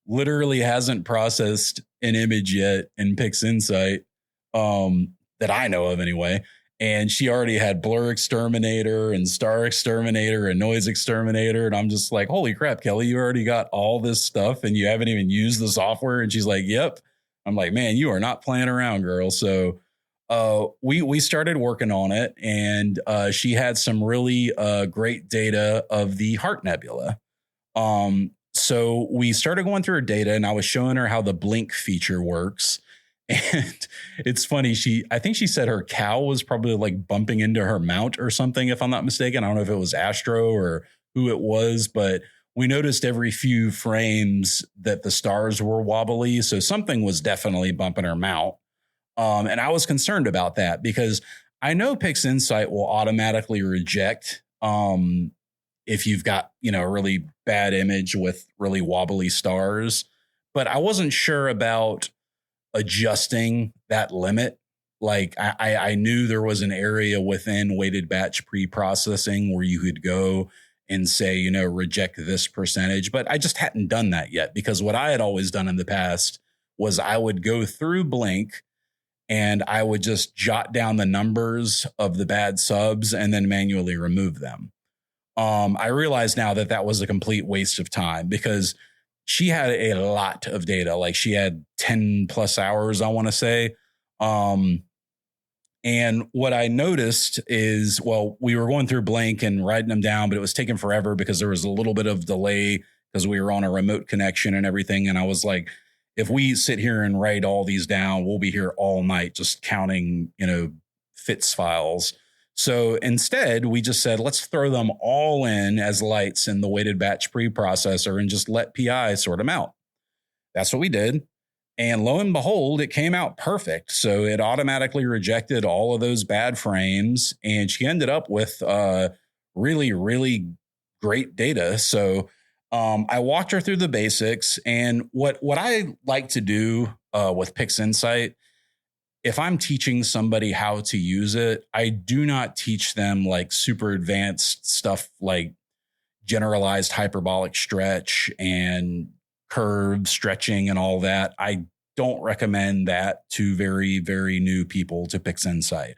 literally hasn't processed an image yet in Pix Insight that I know of anyway. And she already had Blur Exterminator and Star Exterminator and Noise Exterminator. And I'm just like, holy crap, Kelly, you already got all this stuff and you haven't even used the software. And she's like, yep. I'm like, man, you are not playing around, girl. So we started working on it. And she had some really great data of the Heart Nebula. So we started going through her data and I was showing her how the blink feature works. And it's funny. I think she said her cow was probably like bumping into her mount or something, if I'm not mistaken. I don't know if it was Astro or who it was, but we noticed every few frames that the stars were wobbly. So something was definitely bumping her mount. And I was concerned about that because I know Pix Insight will automatically reject if you've got, a really bad image with really wobbly stars. But I wasn't sure about adjusting that limit. Like I knew there was an area within weighted batch pre-processing where you could go and say, reject this percentage, but I just hadn't done that yet because what I had always done in the past was I would go through Blink and I would just jot down the numbers of the bad subs and then manually remove them. I realize now that was a complete waste of time because she had a lot of data. Like she had 10 plus hours, I want to say. And what I noticed is, we were going through Blink and writing them down, but it was taking forever because there was a little bit of delay because we were on a remote connection and everything. And I was like, if we sit here and write all these down, we'll be here all night just counting, FITS files. So instead, we just said, let's throw them all in as lights in the weighted batch preprocessor and just let PI sort them out. That's what we did. And lo and behold, it came out perfect. So it automatically rejected all of those bad frames. And she ended up with really, really great data. So I walked her through the basics. And what I like to do with PixInsight, if I'm teaching somebody how to use it, I do not teach them like super advanced stuff like generalized hyperbolic stretch and curve stretching and all that. I don't recommend that to very, very new people to PixInsight.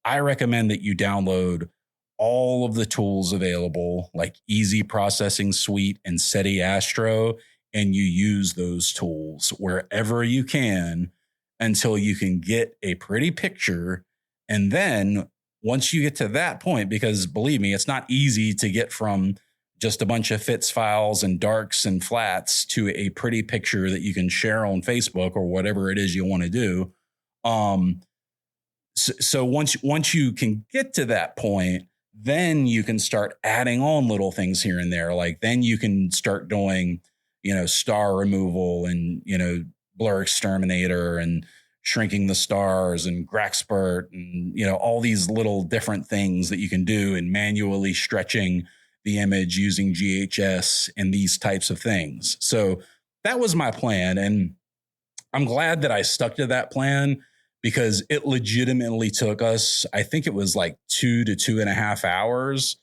I recommend that you download all of the tools available, like Easy Processing Suite and SETI Astro, and you use those tools wherever you can until you can get a pretty picture. And then once you get to that point, because believe me, it's not easy to get from just a bunch of FITS files and darks and flats to a pretty picture that you can share on Facebook or whatever it is you want to do. So once you can get to that point, then you can start adding on little things here and there. Like then you can start doing, star removal and, blur exterminator and shrinking the stars and Graxpert and, all these little different things that you can do and manually stretching the image using GHS and these types of things. So that was my plan. And I'm glad that I stuck to that plan because it legitimately took us, I think it was like 2 to 2.5 hours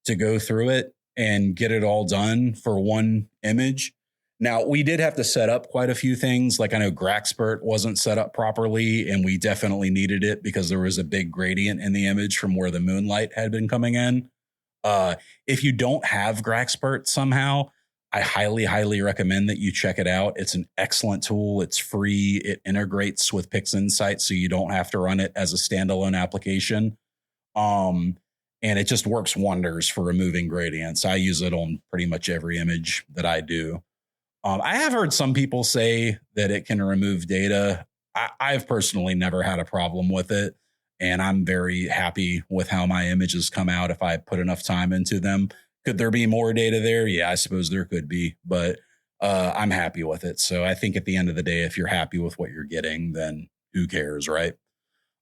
to go through it and get it all done for one image. Now, we did have to set up quite a few things. Like I know Graxpert wasn't set up properly, and we definitely needed it because there was a big gradient in the image from where the moonlight had been coming in. If you don't have Graxpert somehow, I highly, highly recommend that you check it out. It's an excellent tool. It's free. It integrates with PixInsight, so you don't have to run it as a standalone application. And it just works wonders for removing gradients. I use it on pretty much every image that I do. I have heard some people say that it can remove data. I've personally never had a problem with it, and I'm very happy with how my images come out if I put enough time into them. Could there be more data there? Yeah, I suppose there could be, but I'm happy with it. So I think at the end of the day, if you're happy with what you're getting, then who cares, right?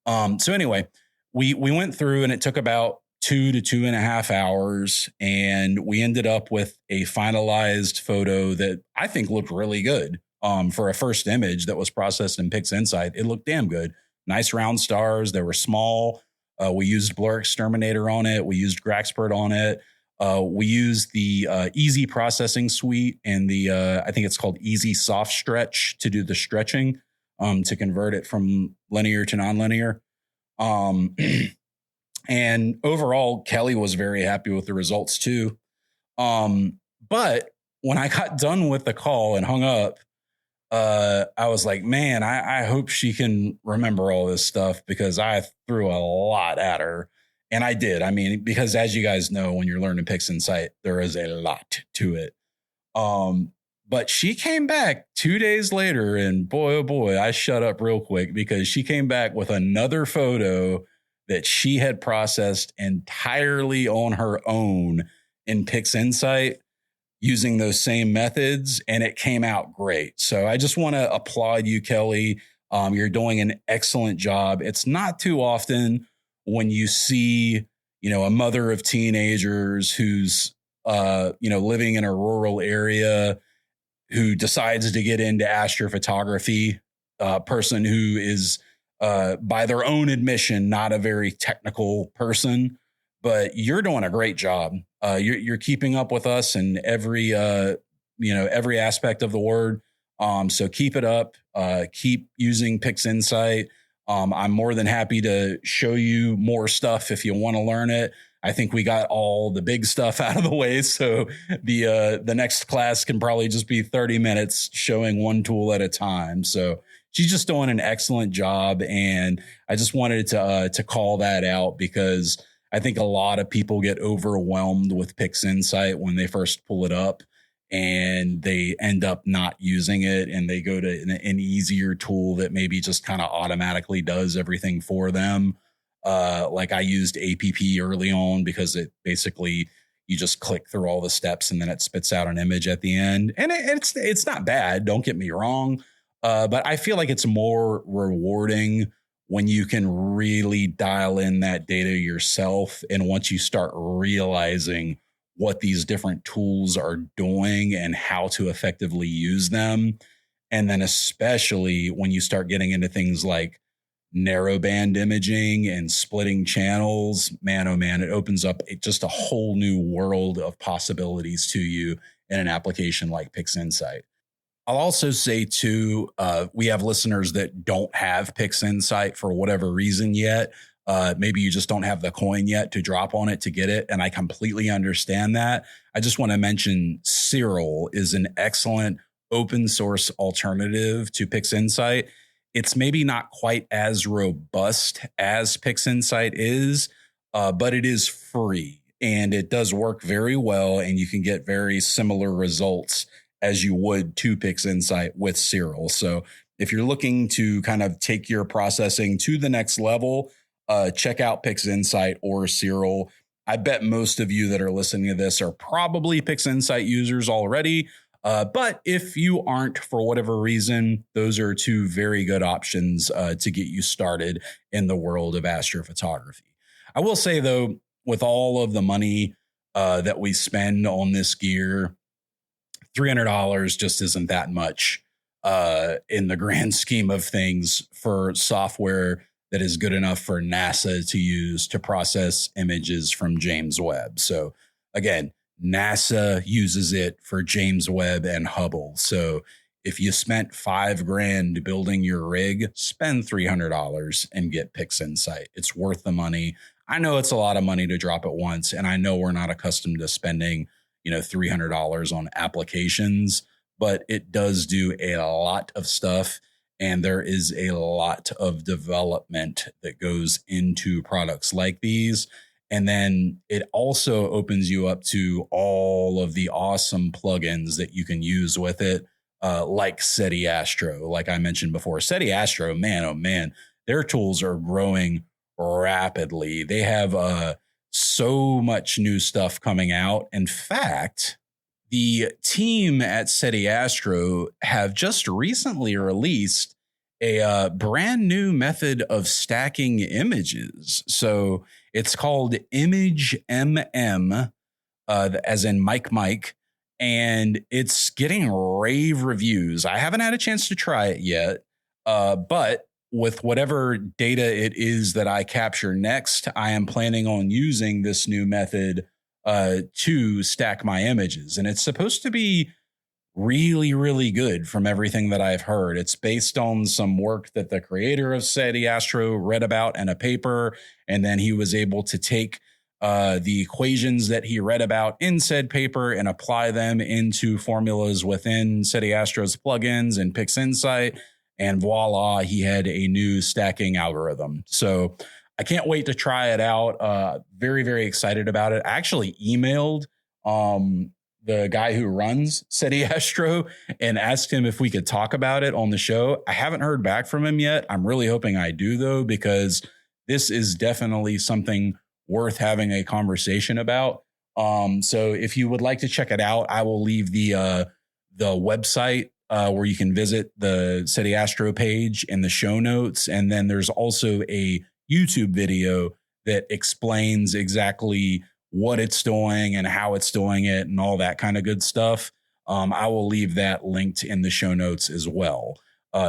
So anyway, we went through and it took about 2 to 2.5 hours, and we ended up with a finalized photo that I think looked really good. For a first image that was processed in PixInsight, it looked damn good. Nice round stars. They were small. We used Blur Exterminator on it. We used Graxpert on it. We used the Easy Processing Suite and the I think it's called Easy Soft Stretch to do the stretching to convert it from linear to nonlinear. And overall, Kelly was very happy with the results too. But when I got done with the call and hung up, I was like, man, I hope she can remember all this stuff because I threw a lot at her. And I did. I mean, because as you guys know, when you're learning PixInsight, there is a lot to it. But she came back 2 days later, and boy, oh boy, I shut up real quick because she came back with another photo that she had processed entirely on her own in PixInsight using those same methods, and it came out great. So I just want to applaud you, Kelly. You're doing an excellent job. It's not too often when you see, a mother of teenagers who's, living in a rural area who decides to get into astrophotography, person who is, by their own admission, not a very technical person, but you're doing a great job. You're keeping up with us in every aspect of the word. So keep it up. Keep using PixInsight. I'm more than happy to show you more stuff if you want to learn it. I think we got all the big stuff out of the way. So the next class can probably just be 30 minutes showing one tool at a time. So she's just doing an excellent job. And I just wanted to call that out because I think a lot of people get overwhelmed with PixInsight when they first pull it up. and they end up not using it, and they go to an easier tool that maybe just kind of automatically does everything for them. Like I used APP early on because it basically, you just click through all the steps and then it spits out an image at the end. And it's not bad. Don't get me wrong. But I feel like it's more rewarding when you can really dial in that data yourself. And once you start realizing what these different tools are doing and how to effectively use them. And then especially when you start getting into things like narrowband imaging and splitting channels, man, oh man, it opens up just a whole new world of possibilities to you in an application like PixInsight. I'll also say too, we have listeners that don't have PixInsight for whatever reason yet. Maybe you just don't have the coin yet to drop on it to get it. And I completely understand that. I just want to mention Cirrel is an excellent open source alternative to PixInsight. It's maybe not quite as robust as PixInsight is, but it is free and it does work very well. And you can get very similar results as you would to PixInsight with Cirrel. So if you're looking to kind of take your processing to the next level, check out PixInsight or Cirrel. I bet most of you that are listening to this are probably PixInsight users already. But if you aren't, for whatever reason, those are two very good options to get you started in the world of astrophotography. I will say, though, with all of the money that we spend on this gear, $300 just isn't that much in the grand scheme of things for software that is good enough for NASA to use to process images from James Webb. So again, NASA uses it for James Webb and Hubble. So if you spent $5,000 building your rig, spend $300 and get PixInsight. It's worth the money. I know it's a lot of money to drop at once, and I know we're not accustomed to spending, $300 on applications, but it does do a lot of stuff. And there is a lot of development that goes into products like these. And then it also opens you up to all of the awesome plugins that you can use with it, like SETI Astro. Like I mentioned before, SETI Astro, man, oh man, their tools are growing rapidly. They have so much new stuff coming out. In fact, the team at SETI Astro have just recently released a brand new method of stacking images. So it's called Image MM, as in Mike, and it's getting rave reviews. I haven't had a chance to try it yet, but with whatever data it is that I capture next, I am planning on using this new method to stack my images. And it's supposed to be really, really good from everything that I've heard. It's based on some work that the creator of SETI Astro read about in a paper, and then he was able to take the equations that he read about in said paper and apply them into formulas within SETI Astro's plugins and PixInsight, and voila, he had a new stacking algorithm. So I can't wait to try it out. Very, very excited about it. I actually emailed the guy who runs SETI Astro and asked him if we could talk about it on the show. I haven't heard back from him yet. I'm really hoping I do, though, because this is definitely something worth having a conversation about. So if you would like to check it out, I will leave the website where you can visit the SETI Astro page in the show notes. And then there's also a YouTube video that explains exactly what it's doing and how it's doing it and all that kind of good stuff. I will leave that linked in the show notes as well.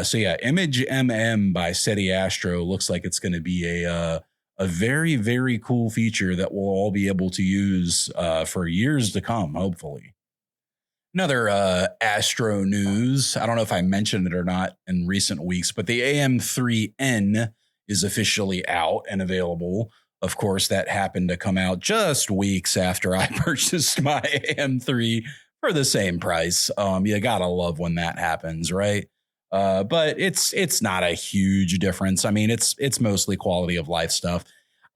So yeah, Image MM by SETI Astro looks like it's going to be a very, very cool feature that we'll all be able to use for years to come, hopefully. Another Astro news. I don't know if I mentioned it or not in recent weeks, but the AM3N is officially out and available. Of course, that happened to come out just weeks after I purchased my AM3 for the same price. You gotta love when that happens, right? But it's not a huge difference. I mean, it's mostly quality of life stuff.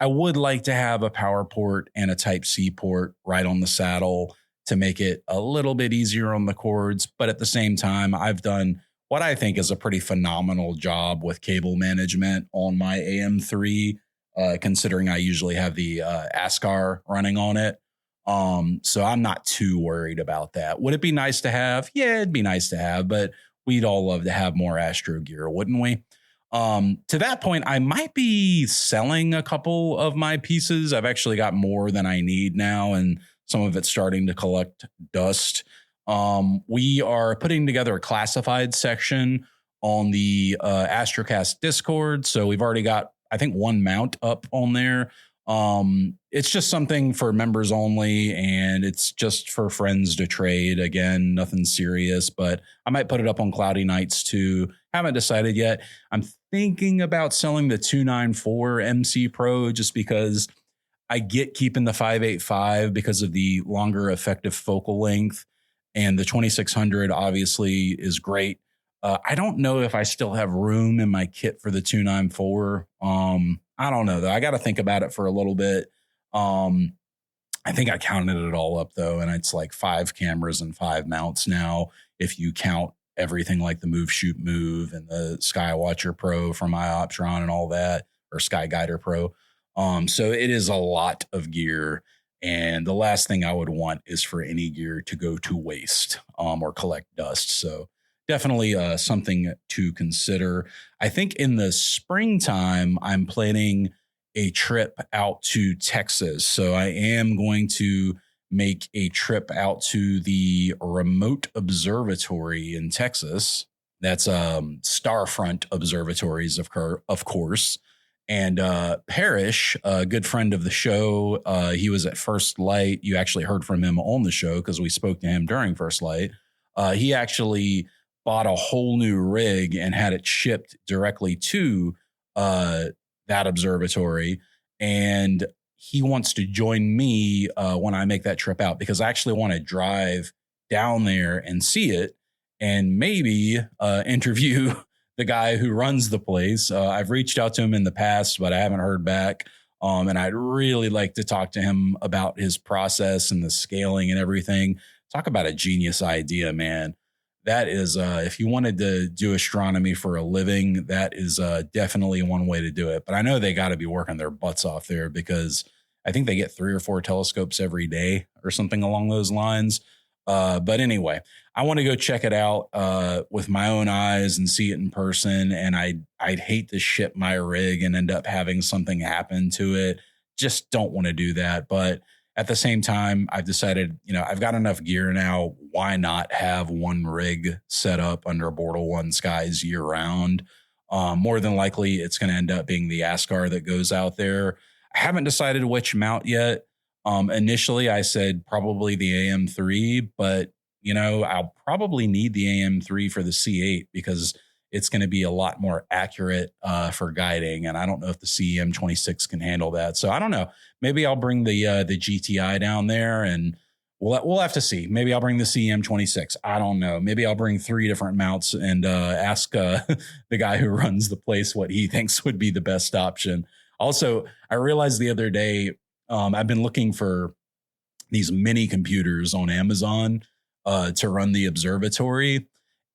I would like to have a power port and a Type-C port right on the saddle to make it a little bit easier on the cords. But at the same time, I've done what I think is a pretty phenomenal job with cable management on my AM3, considering I usually have the ASCAR running on it. So I'm not too worried about that. Would it be nice to have? Yeah, it'd be nice to have, but we'd all love to have more Astro gear, wouldn't we? To that point, I might be selling a couple of my pieces. I've actually got more than I need now, and some of it's starting to collect dust. We are putting together a classified section on the Astrocast Discord. So we've already got, I think, one mount up on there. It's just something for members only, and it's just for friends to trade. Again, nothing serious, but I might put it up on Cloudy Nights too. Haven't decided yet. I'm thinking about selling the 294 MC Pro just because I get keeping the 585 because of the longer effective focal length, and the 2600 obviously is great. I don't know if I still have room in my kit for the 294. I don't know though. I got to think about it for a little bit. I think I counted it all up though, and it's like 5 cameras and 5 mounts now, if you count everything like the Move Shoot Move and the Skywatcher Pro from iOptron and all that, or Sky Guider Pro. So it is a lot of gear, and the last thing I would want is for any gear to go to waste or collect dust. So definitely something to consider. I think in the springtime, I'm planning a trip out to Texas. So I am going to make a trip out to the remote observatory in Texas. That's Starfront Observatories, of course. And Parrish, a good friend of the show, he was at First Light. You actually heard from him on the show because we spoke to him during First Light. He actually bought a whole new rig and had it shipped directly to that observatory. And he wants to join me when I make that trip out, because I actually want to drive down there and see it and maybe interview the guy who runs the place. I've reached out to him in the past, but I haven't heard back. And I'd really like to talk to him about his process and the scaling and everything. Talk about a genius idea, man. That is, if you wanted to do astronomy for a living, that is definitely one way to do it. But I know they got to be working their butts off there, because I think they get 3 or 4 telescopes every day or something along those lines. But anyway, I want to go check it out with my own eyes and see it in person. And I'd hate to ship my rig and end up having something happen to it. Just don't want to do that. But at the same time, I've decided, I've got enough gear now. Why not have one rig set up under Bortle 1 skies year round? More than likely, it's going to end up being the ASCAR that goes out there. I haven't decided which mount yet. Initially, I said probably the AM3, but, I'll probably need the AM3 for the C8 because it's going to be a lot more accurate for guiding. And I don't know if the CEM26 can handle that. So I don't know. Maybe I'll bring the GTI down there, and we'll have to see. Maybe I'll bring the CEM26. I don't know. Maybe I'll bring 3 different mounts and ask the guy who runs the place what he thinks would be the best option. Also, I realized the other day, I've been looking for these mini computers on Amazon to run the observatory.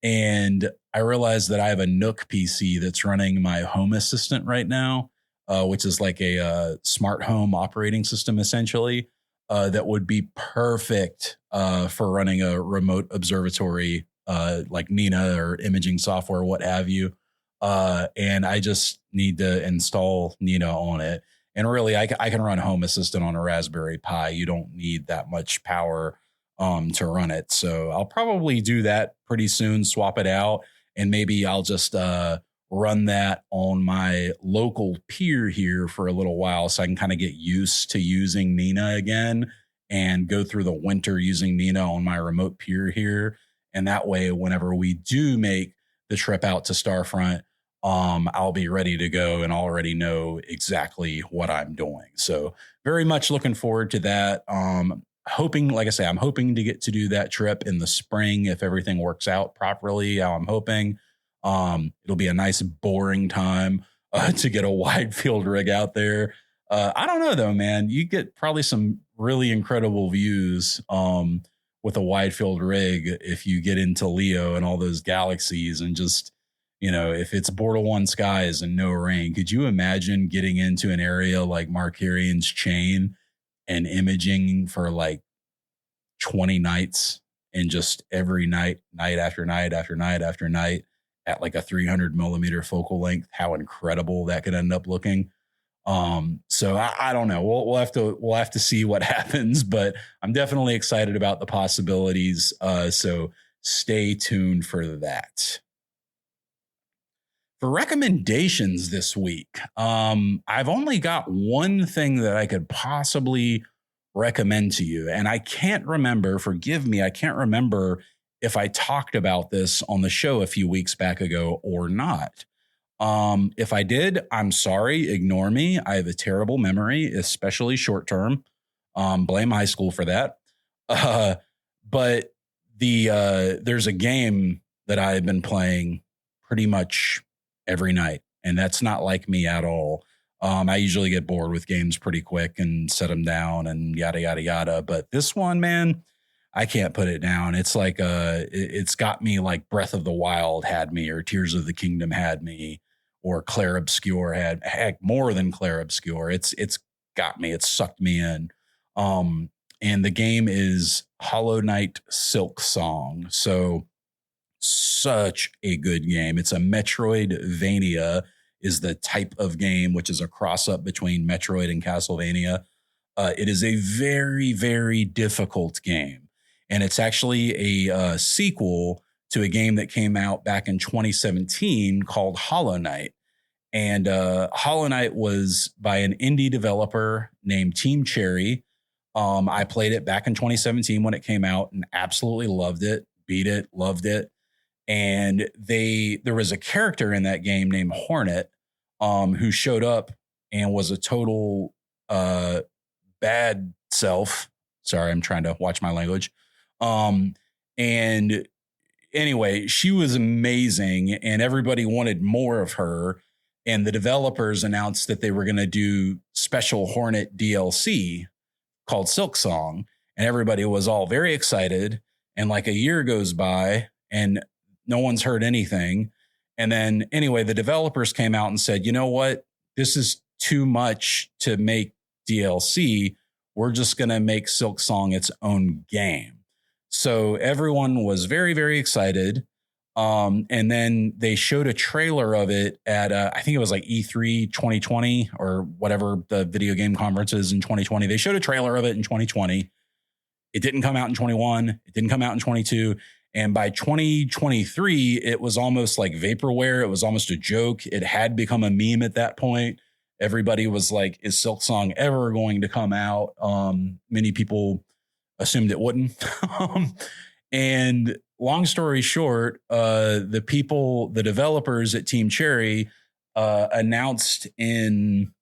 And I realized that I have a Nook PC that's running my Home Assistant right now, which is like a smart home operating system, essentially, that would be perfect for running a remote observatory like Nina or imaging software, what have you. And I just need to install Nina on it. And really, I can run Home Assistant on a Raspberry Pi. You don't need that much power to run it. So I'll probably do that pretty soon, swap it out, and maybe I'll just run that on my local pier here for a little while so I can kind of get used to using Nina again and go through the winter using Nina on my remote pier here. And that way, whenever we do make the trip out to Starfront, I'll be ready to go and already know exactly what I'm doing. So very much looking forward to that. Hoping, like I say, I'm hoping to get to do that trip in the spring if everything works out properly. I'm hoping it'll be a nice boring time to get a wide field rig out there. I don't know though, man. You get probably some really incredible views with a wide field rig if you get into Leo and all those galaxies and just, if it's Bortle 1 skies and no rain, could you imagine getting into an area like Markarian's Chain and imaging for like 20 nights and just every night after night after night after night at like a 300 millimeter focal length, how incredible that could end up looking. So I don't know. We'll have to see what happens, but I'm definitely excited about the possibilities. So stay tuned for that. For recommendations this week, I've only got one thing that I could possibly recommend to you, and I can't remember. Forgive me, I can't remember if I talked about this on the show a few weeks back ago or not. If I did, I'm sorry. Ignore me. I have a terrible memory, especially short term. Blame high school for that. But there's a game that I've been playing pretty much every night, and that's not like me at all. I usually get bored with games pretty quick and set them down and yada, yada, yada. But this one, man, I can't put it down. It's like it's got me like Breath of the Wild had me, or Tears of the Kingdom had me, or Clair Obscur had, heck, more than Clair Obscur. It's got me. It's sucked me in. And the game is Hollow Knight Silk Song. So such a good game. It's a Metroidvania is the type of game, which is a cross up between Metroid and Castlevania. It is a very, very difficult game. And it's actually a sequel to a game that came out back in 2017 called Hollow Knight. And Hollow Knight was by an indie developer named Team Cherry. I played it back in 2017 when it came out and absolutely loved it, beat it, loved it. And there was a character in that game named Hornet who showed up and was a total bad self. Sorry, I'm trying to watch my language. And anyway, she was amazing and everybody wanted more of her. And the developers announced that they were going to do special Hornet DLC called Silk Song. And everybody was all very excited. And like a year goes by and no one's heard anything. And then anyway, the developers came out and said, you know what? This is too much to make DLC. We're just going to make Silk Song its own game. So everyone was very, very excited. And then they showed a trailer of it at, I think it was like E3 2020 or whatever the video game conference is in 2020. They showed a trailer of it in 2020. It didn't come out in 21. It didn't come out in 22. And by 2023, it was almost like vaporware. It was almost a joke. It had become a meme at that point. Everybody was like, is Silk Song ever going to come out? Many people assumed it wouldn't. And long story short, the developers at Team Cherry announced in,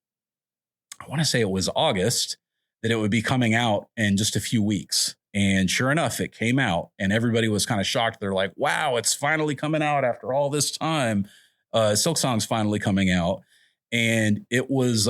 I want to say it was August, that it would be coming out in just a few weeks. And sure enough, it came out and everybody was kind of shocked. They're like, wow, it's finally coming out after all this time. Silk Song's finally coming out. And it was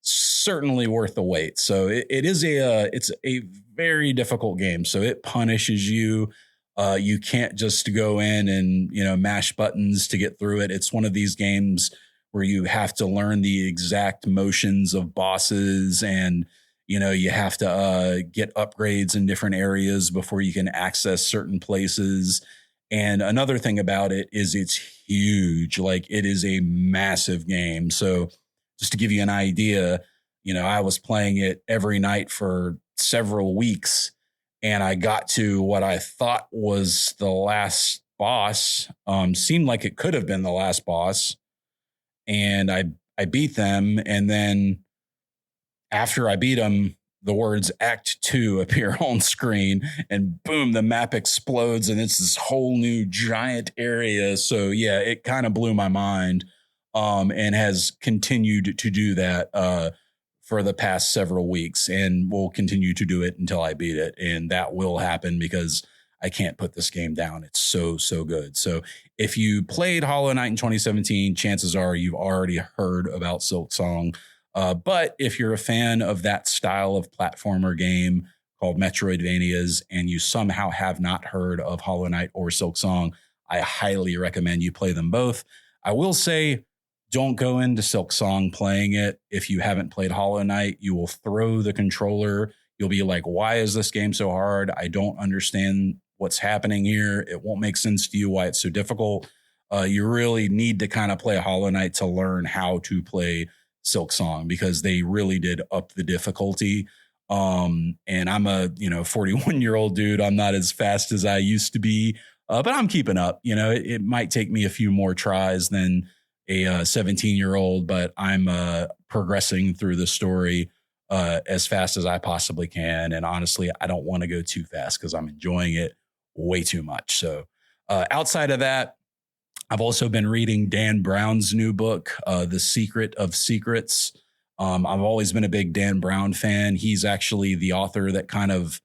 certainly worth the wait. So it's a very difficult game. So it punishes you. You can't just go in and, mash buttons to get through it. It's one of these games where you have to learn the exact motions of bosses and, you have to get upgrades in different areas before you can access certain places. And another thing about it is it's huge. Like it is a massive game. So just to give you an idea, I was playing it every night for several weeks and I got to what I thought was the last boss. Seemed like it could have been the last boss. And I beat them. And then after I beat them, the words Act 2 appear on screen and boom, the map explodes and it's this whole new giant area. So yeah, it kind of blew my mind and has continued to do that for the past several weeks and will continue to do it until I beat it. And that will happen because I can't put this game down. It's so, so good. So if you played Hollow Knight in 2017, chances are you've already heard about Silk Song. But if you're a fan of that style of platformer game called Metroidvanias, and you somehow have not heard of Hollow Knight or Silksong, I highly recommend you play them both. I will say, don't go into Silksong playing it if you haven't played Hollow Knight. You will throw the controller. You'll be like, why is this game so hard? I don't understand what's happening here. It won't make sense to you why it's so difficult. You really need to kind of play Hollow Knight to learn how to play Silksong, because they really did up the difficulty. And I'm a 41-year-old dude. I'm not as fast as I used to be, but I'm keeping up. It might take me a few more tries than a 17-year-old, but I'm progressing through the story as fast as I possibly can. And honestly, I don't want to go too fast because I'm enjoying it way too much. So outside of that, I've also been reading Dan Brown's new book, The Secret of Secrets. I've always been a big Dan Brown fan. He's actually the author that kind of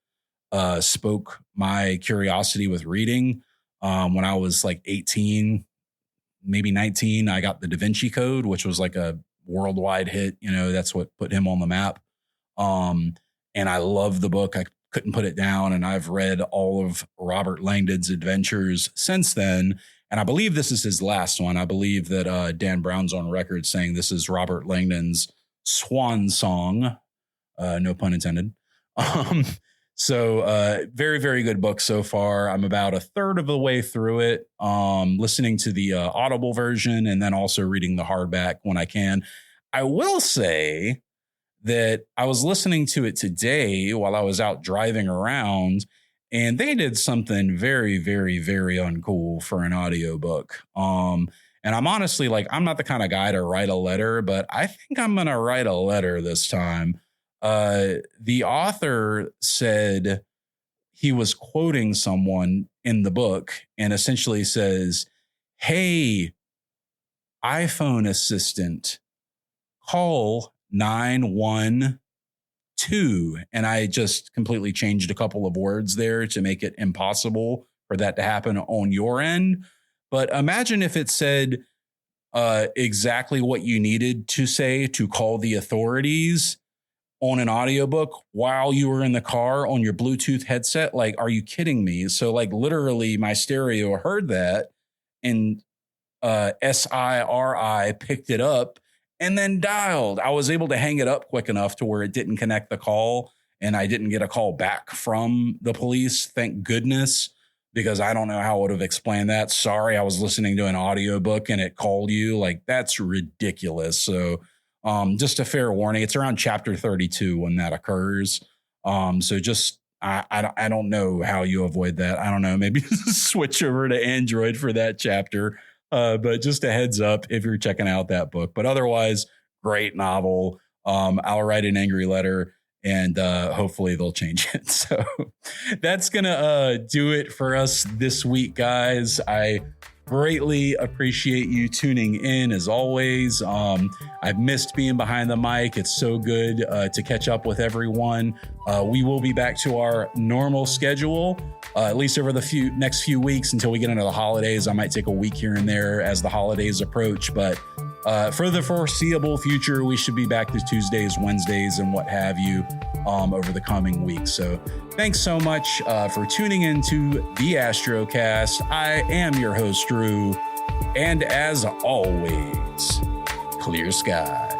spoke my curiosity with reading. When I was like 18, maybe 19, I got the Da Vinci Code, which was like a worldwide hit. That's what put him on the map. And I love the book. I couldn't put it down. And I've read all of Robert Langdon's adventures since then. And I believe this is his last one. I believe that Dan Brown's on record saying this is Robert Langdon's swan song. No pun intended. So very, very good book so far. I'm about a third of the way through it, listening to the Audible version and then also reading the hardback when I can. I will say that I was listening to it today while I was out driving around, and they did something very, very, very uncool for an audiobook. And I'm honestly like, I'm not the kind of guy to write a letter, but I think I'm going to write a letter this time. The author said he was quoting someone in the book and essentially says, "Hey, iPhone assistant, call 912." And I just completely changed a couple of words there to make it impossible for that to happen on your end. But imagine if it said exactly what you needed to say to call the authorities on an audiobook while you were in the car on your Bluetooth headset. Like, are you kidding me? So like literally my stereo heard that and SIRI picked it up and then dialed. I was able to hang it up quick enough to where it didn't connect the call and I didn't get a call back from the police. Thank goodness, because I don't know how I would have explained that. Sorry, I was listening to an audiobook and it called you. Like, that's ridiculous. So just a fair warning, it's around chapter 32 when that occurs. So just, I don't know how you avoid that. I don't know, maybe switch over to Android for that chapter. But just a heads up if you're checking out that book. But otherwise, great novel. I'll write an angry letter and hopefully they'll change it. So that's going to do it for us this week, guys. I greatly appreciate you tuning in as always. I've missed being behind the mic. It's so good to catch up with everyone. We will be back to our normal schedule, at least over the next few weeks until we get into the holidays. I might take a week here and there as the holidays approach, but for the foreseeable future, we should be back to Tuesdays, Wednesdays, and what have you over the coming weeks. So thanks so much for tuning into the Astrocast. I am your host, Drew, and as always, clear skies.